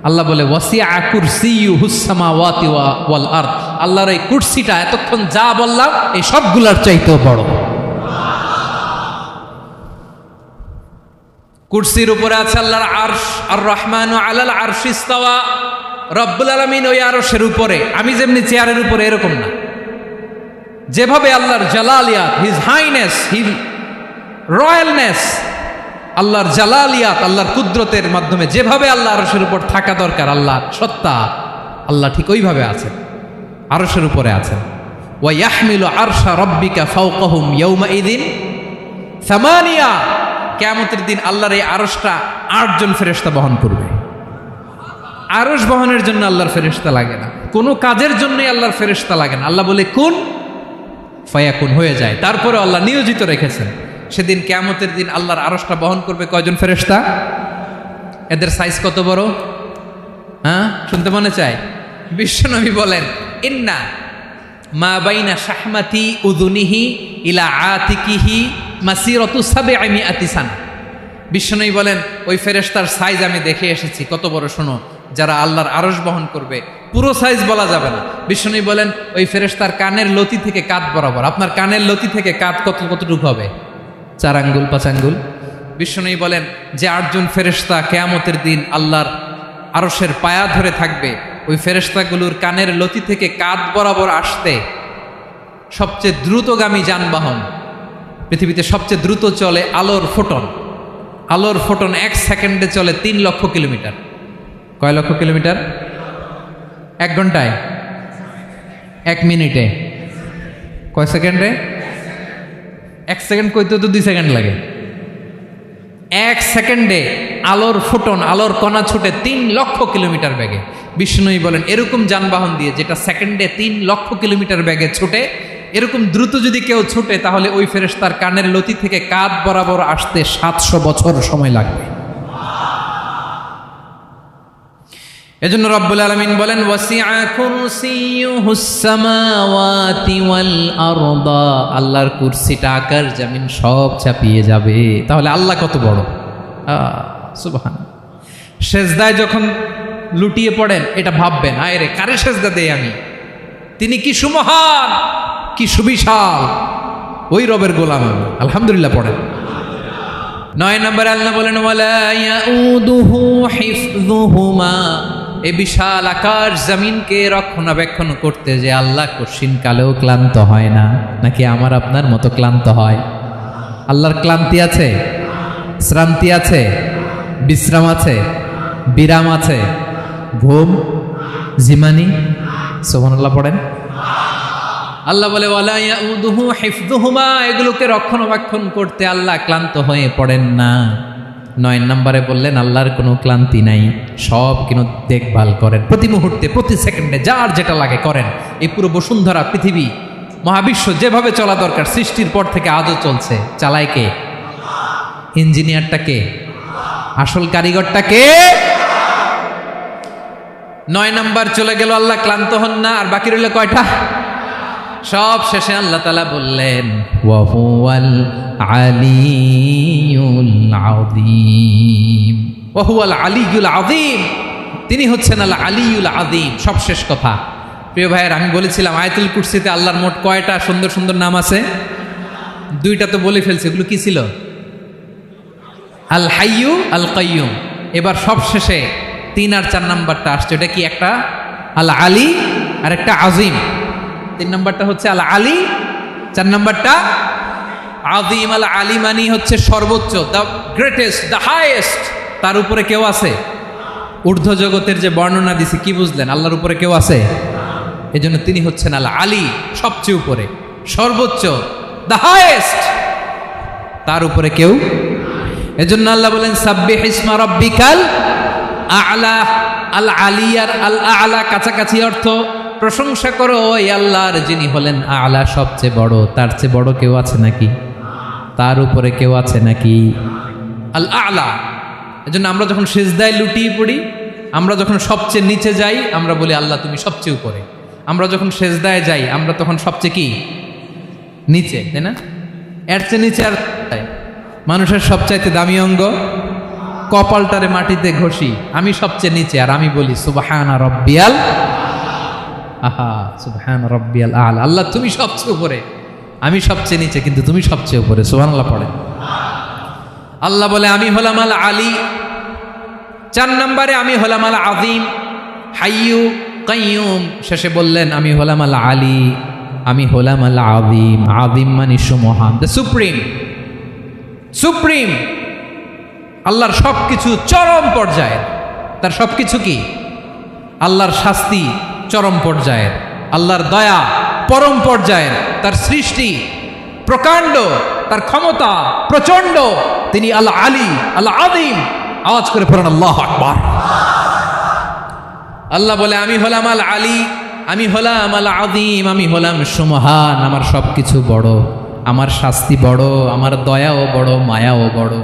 আল্লাহ বলে ওয়াসিআ কুরসিয়ুহুস সামাওয়াতি ওয়াল আরদ, আল্লাহর এই কুরসিটা এতক্ষণ যা বললাম এই সবগুলার চাইতেও বড়। কুরসির উপরে আছে আল্লাহর আরশ। আর রহমানু আলাল আরশি ইস্তাওয়া, রব্বুল আলামিন ওই আরশের উপরে। আমি যেমনি চেয়ারের উপরে এরকম না, যেভাবে আল্লাহর জালালিয়াত, হিজ হাইনেস, হিজ রয়্যালনেস, আল্লাহর জালালিয়াত, আল্লাহর কুদরতের মাধ্যমে যেভাবে আল্লাহ আরশের উপর থাকা দরকার, আল্লাহর সত্তা, আল্লাহ ঠিক ওইভাবে আছেন, আরশের উপরে আছেন। ওয়া ইয়াহমিলু আরশা রাব্বিকা ফাওকাহুম ইয়াউমাইযিন সামানিয়া, কিয়ামতের দিন আল্লাহর এই আরশটা 8 জন ফেরেশতা বহন করবে। আরশ বহনের জন্য আল্লাহর ফেরেশতা লাগে না, কোনো কাজের জন্যই আল্লাহর ফেরেশতা লাগে না। আল্লাহ বলে কুন ফায়াকুন, হয়ে যায়। তারপরে আল্লাহ নিয়োজিত রেখেছেন। সেদিন কিয়ামতের দিন আল্লাহর আরশটা বহন করবে কয়জন ফেরেশতা? এদের সাইজ কত বড়? হ্যাঁ, শুনতে মনে চায়? বিশ্বনবী বলেন, ইন্না মা বাইনা শাহমাতি উযুনিহি ইলা আতিকিহি মাসিরাতু সাবঈমিআতি সানা। বিশ্বনবী বলেন, ওই ফেরেশতার সাইজ আমি দেখে এসেছি কত বড়, শোনো, যারা আল্লাহর আরশ বহন করবে, পুরো সাইজ বলা যাবে না। বিশ্বনবী বলেন, ওই ফেরেশতার কানের লতি থেকে কাঁধ বরাবর। আপনার কানের লতি থেকে কাঁধ কতটুকু হবে? 4 আঙ্গুল 5 আঙ্গুল। বিশ্বনবী বলেন, যে 8 জন ফেরেশতা কিয়ামতের দিন আল্লাহর আরশের পায়া ধরে থাকবে, ওই ফেরেশতাগুলোর কানের লতি থেকে কাঁধ বরাবর আসতে সবচেয়ে দ্রুতগামী যানবাহন, পৃথিবীতে সবচেয়ে দ্রুত চলে আলোর ফোটন। আলোর ফোটন 1 সেকেন্ডে চলে 3 লক্ষ কিলোমিটার। কয় লক্ষ কিলোমিটার? 1 ঘন্টায়? 1 মিনিটে? কয় সেকেন্ডে? 1 সেকেন্ড কইতে তো 2 সেকেন্ড লাগে। 1 সেকেন্ডে আলোর ফোটন, আলোর কণা ছুটে 3 লক্ষ কিলোমিটার বেগে। বিষ্ণুই বলেন, এরকম যানবাহন দিয়ে যেটা সেকেন্ডে 3 লক্ষ কিলোমিটার বেগে ছুটে, এরকম দ্রুত যদি কেউ ছুটে, তাহলে ওই ফেরেশতার কানের লতি থেকে কাঁধ বরাবর আসতে 700 বছর সময় লাগবে। এজন্য রব্বুল আলামিন বলেন, ওয়াসিআ কুরসিয়ুহুস সামাওয়াতি ওয়াল আরদা, আল্লাহর কুরসিটা আকাশ জমিন সব চাপিয়ে যাবে। তাহলে আল্লাহ কত বড়! সুবহানাল্লাহ। সেজদায় যখন লুটিয়ে পড়েন, এটা ভাববেন, আয় রে, কারে সেজদা দেই আমি? তিনি কি সুমহান, কি সুবিশাল! ওই রবের গোলাম আমি। আলহামদুলিল্লাহ পড়েন। 9 নম্বরে আল্লাহ বলেন, ওয়ালা ইয়াউদুহু হিফযুহুমা, এই বিশাল আকাশ জমিনকে রক্ষণাবেক্ষণ করতে যে আল্লাহ কঠিন কালেও ক্লান্ত হয় না। নাকি আমার আপনার মতো ক্লান্ত হয়? আল্লাহর ক্লান্তি আছে? শ্রান্তি আছে? বিশ্রাম আছে? বিরাম আছে? ঘুম, জিমানি? সুবহানাল্লাহ পড়েন। আল্লাহ বলে, ওয়ালা ইয়াউদুহু হিফযুহুমা, এগুলোকে রক্ষণাবেক্ষণ করতে আল্লাহ ক্লান্ত হয়ে পড়েন না। 9 নম্বরে বললেন, আল্লাহর কোনো ক্লান্তি নাই, সব কিন্তু দেখভাল করেন, প্রতি মুহূর্তে প্রতি সেকেন্ডে যার যেটা লাগে করেন। এই পুরো বসুন্ধরা, পৃথিবী, মহাবিশ্ব যেভাবে চলা দরকার সৃষ্টির পর থেকে আজও চলছে। চালায় কে? ইঞ্জিনিয়ারটা কে? আসল কারিগরটা কে? 9 নাম্বার চলে গেল, আল্লাহ ক্লান্ত হন না। আর বাকি রইল কয়টা? সব শেষে আল্লাহ তাআলা বললেন, ওয়া হুয়াল আলিয়ুল আযীম, ওয়া হুয়াল আলিয়ুল আযীম, তিনি হচ্ছেন আল আলিয়ুল আযীম। সব শেষ কথা। প্রিয় ভাইয়ের, আমি বলেছিলাম আয়াতুল কুরসিতে আল্লাহর মোট কয়টা সুন্দর সুন্দর নাম আছে? 2টা তো বলে ফেলছি। এগুলো কি ছিল? আল হাইয়ু, আল কাইয়ুম। এবার সব শেষে 3 আর 4 নাম্বারটা আসছে। এটা কি? একটা আল আলী আর একটা আজিম। 3 নাম্বারটা হচ্ছে আল আলী, 4 নাম্বারটা আযীম। আল আলী মানে হচ্ছে সর্বোচ্চ, দ্য গ্রেটেস্ট, দ্য হাইয়েস্ট। তার উপরে কেউ আছে? ঊর্ধ্ব জগতের যে বর্ণনা দিছি, কি বুঝলেন? আল্লাহর উপরে কেউ আছে? এজন্য তিনি হচ্ছেন আল আলী, সবচেয়ে উপরে, সর্বোচ্চ, দ্য হাইয়েস্ট। তার উপরে কেউ। এজন্য আল্লাহ বলেন, সাব্বিহ ইসমা রাব্বিকাল আ'লা। আল আলিয়ার আল আ'লা কাছাকাছি অর্থ, প্রশংসা করো ওই আল্লাহর যিনি হলেন আ'লা, সবচেয়ে বড়। তার চেয়ে বড় কেউ আছে নাকি? তার উপরে কেউ আছে নাকি? আল আ'লা। এজন্য আমরা যখন সিজদায় লুটিয়ে পড়ি, আমরা যখন সবচেয়ে নিচে যাই, আমরা বলি আল্লাহ তুমি সবচেয়ে উপরে। আমরা যখন সিজদায় যাই, আমরা তখন সবচেয়ে কি? নিচে, তাই না? এর চেয়ে নিচে আর মানুষের সবচাইতে দামি অঙ্গ কপালটারে মাটিতে ঘষি, আমি সবচেয়ে নিচে, আর আমি বলি সুবহানা রাব্বিয়াল, আহা সুবহান রাব্বিয়াল আ'লা। আল্লাহ তুমি সবচেয়ে উপরে, আমি সবচেয়ে নিচে, কিন্তু তুমি সবচেয়ে উপরে। সুবহানাল্লাহ পড়ে। আল্লাহ বলে, আমি হলাম আল আলী। 4 নম্বরে আমি হলাম আল আযীম, হাইয়ু কাইয়ুম। শেষে বললেন, আমি হলাম আল আলী, আমি হলাম আল আযীম। আযীম মানে সুমহান, দ্য সুপ্রিম। সুপ্রিম। আল্লাহর সবকিছু চরম পর্যায়ের। তার সবকিছু কি? আল্লাহর শাস্তি চরম পর্যায়ের, আল্লাহর দয়া পরম পর্যায়ের, তার সৃষ্টি প্রকাণ্ড, তার ক্ষমতা প্রচন্ড। তিনি আল আলী, আল আযীম। আওয়াজ করে পড়েন আল্লাহু আকবার। আল্লাহ বলে, আমি হলাম আল আলী, আমি হলাম আল আযীম, আমি হলাম সুমহান। আমার সবকিছু বড়, আমার শাস্তি বড়, আমার দয়াও বড়, মায়াও বড়।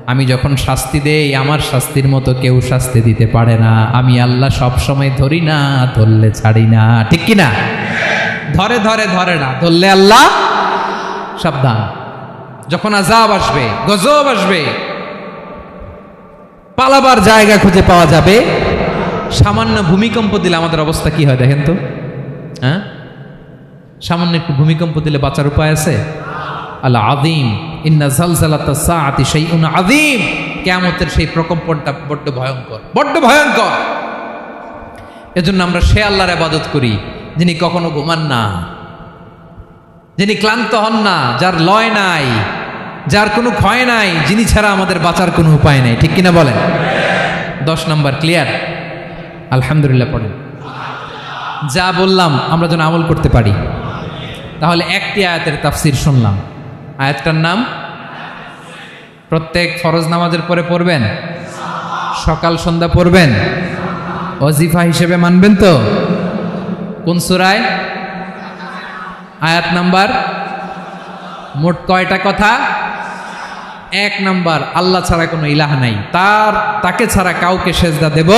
আমি যখন শাস্তি দেই আমার শাস্তির মতো কেউ শাস্তি দিতে পারে না। আমি আল্লাহ সব সময় ধরি না, ধরলে ছাড়ি না। ঠিক কি না? ধরে ধরে ধরে না, ধরলে আল্লাহ সাবধান। যখন আযাব আসবে, গজব আসবে, পালাবার জায়গা খুঁজে পাওয়া যাবে। সামান্য ভূমিকম্প দিলে আমাদের অবস্থা কি হয় দেখেন তো। হ্যাঁ, সামান্য একটু ভূমিকম্প দিলে বাঁচার উপায় আছে? আল আযীম ইন্না যালযালাতাস সাআতি শাইউন আযীম। কিয়ামতের সেই প্রকম্পনটা বড্ড ভয়ঙ্কর, বড্ড ভয়ঙ্কর। এজন্য আমরা সে আল্লাহর ইবাদত করি যিনি কখনো ঘুমান না, যিনি ক্লান্ত হন না, যার লয় নাই, যার কোনো ক্ষয় নাই, যিনি ছাড়া আমাদের বাঁচার কোনো উপায় নাই। ঠিক কিনা বলেন? 10 নম্বর ক্লিয়ার? আলহামদুলিল্লাহ পড়েন। যা বললাম আমরা যেন আমল করতে পারি। তাহলে একটি আয়াতের তাফসীর শুনলাম। আয়াতটার নাম প্রত্যেক ফরজ নামাজের পরে পড়বেন, সকাল সন্ধ্যা পড়বেন, ওয়াজিফা হিসেবে মানবেন তো? কোন সূরায়? আয়াত নাম্বার? মোট কয়টা কথা? 1 নাম্বার, আল্লাহ ছাড়া কোনো ইলাহ নাই, তাকে ছাড়া কাউকে সেজদা দেব।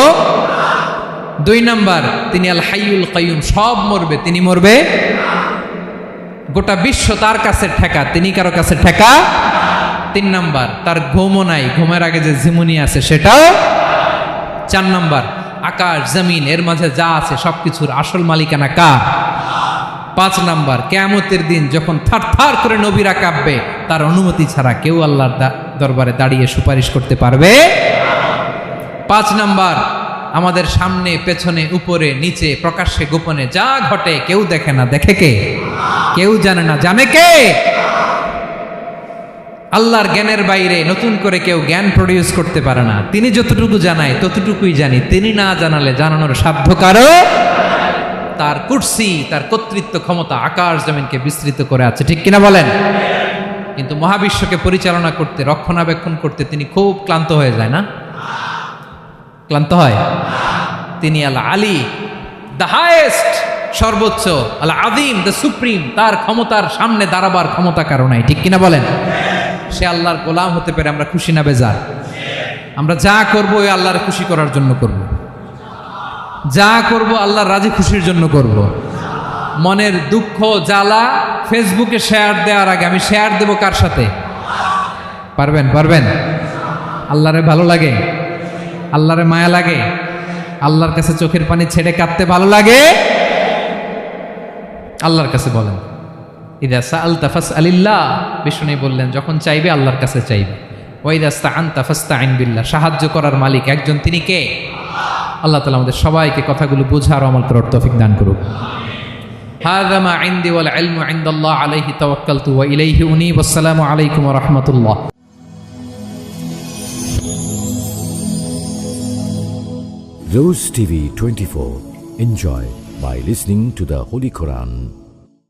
2 নাম্বার, তিনি আল হাইয়ুল কাইয়ুম, সব মরবে, তিনি মরবে। গোটা বিশ্ব তার কাছে ঠেকা, তিনি কারো কাছে ঠেকা। 3 নাম্বার, তার ঘুমও নাই, ঘুমের আগে যে ঝিমুনি আছে সেটাও। 4 নাম্বার, আকাশ জমিন এর মাঝে যা আছে সবকিছুর আসল মালিকানা কার? 5 নাম্বার, কিয়ামতের দিন যখন থারথার করে নবীরা কাঁপবে, তার অনুমতি ছাড়া কেউ আল্লাহর দরবারে দাঁড়িয়ে সুপারিশ করতে পারবে। 5 নাম্বার, আমাদের সামনে পেছনে উপরে নিচে প্রকাশ্যে গোপনে যা ঘটে কেউ দেখে না, দেখে কে? কেউ জানে না, জানে কে? আল্লাহর জ্ঞানের বাইরে নতুন করে কেউ জ্ঞান প্রডিউস করতে পারে না। তিনি যতটুকু জানায় ততটুকুই জানি, তিনি না জানালে জানানোর সাধ্য কারো। তার কুরসি, তার কর্তৃত্ব ক্ষমতা আকাশ জমিনকে বিস্তৃত করে আছে। ঠিক কিনা বলেন? কিন্তু মহাবিশ্বকে পরিচালনা করতে, রক্ষণাবেক্ষণ করতে তিনি খুব ক্লান্ত হয়ে যায় না? ক্লান্ত হয়? তিনি আল আলী, দ্য হাইয়েস্ট, সর্বোচ্চ, আল আযীম, দ্য সুপ্রিম, তার ক্ষমতার সামনে দাঁড়াবার ক্ষমতা কারো নাই। ঠিক কিনা বলেন? সে আল্লাহর গোলাম হতে পেরে আমরা খুশি না বেজার? আমরা যা করবো ওই আল্লাহর খুশি করার জন্য করব, যা করব আল্লাহর রাজি খুশির জন্য করব। মনের দুঃখ জ্বালা ফেসবুকে শেয়ার দেওয়ার আগে আমি শেয়ার দেব কার সাথে? পারবেন? পারবেন? আল্লাহরে ভালো লাগে, আল্লাহরে মায়া লাগে, আল্লাহর কাছে চোখের পানি ছেড়ে কাঁদতে ভালো লাগে? আল্লাহর কাছে বলেন, ইদা সাআলতা ফাসআলিল্লাহ। বিষ্ণু বললেন যখন চাইবে আল্লাহর কাছে চাইবে। ওয়া ইদা ইসতাআনতা ফাসতাইন বিল্লাহ। সাহায্য করার মালিক একজন, তিনি কে? আল্লাহ তাআলা আমাদের সবাইকে কথাগুলো বোঝার ও আমল করার তৌফিক দান করুক। হাযা মা ইনদি ওয়াল ইলমু ইনদাল্লাহ আলাইহি তাওয়াক্কালতু ওয়া ইলাইহি উনীব। আসসালামু আলাইকুম ওয়া রাহমাতুল্লাহ।
Rose TV 24. Enjoy by listening to the Holy Quran.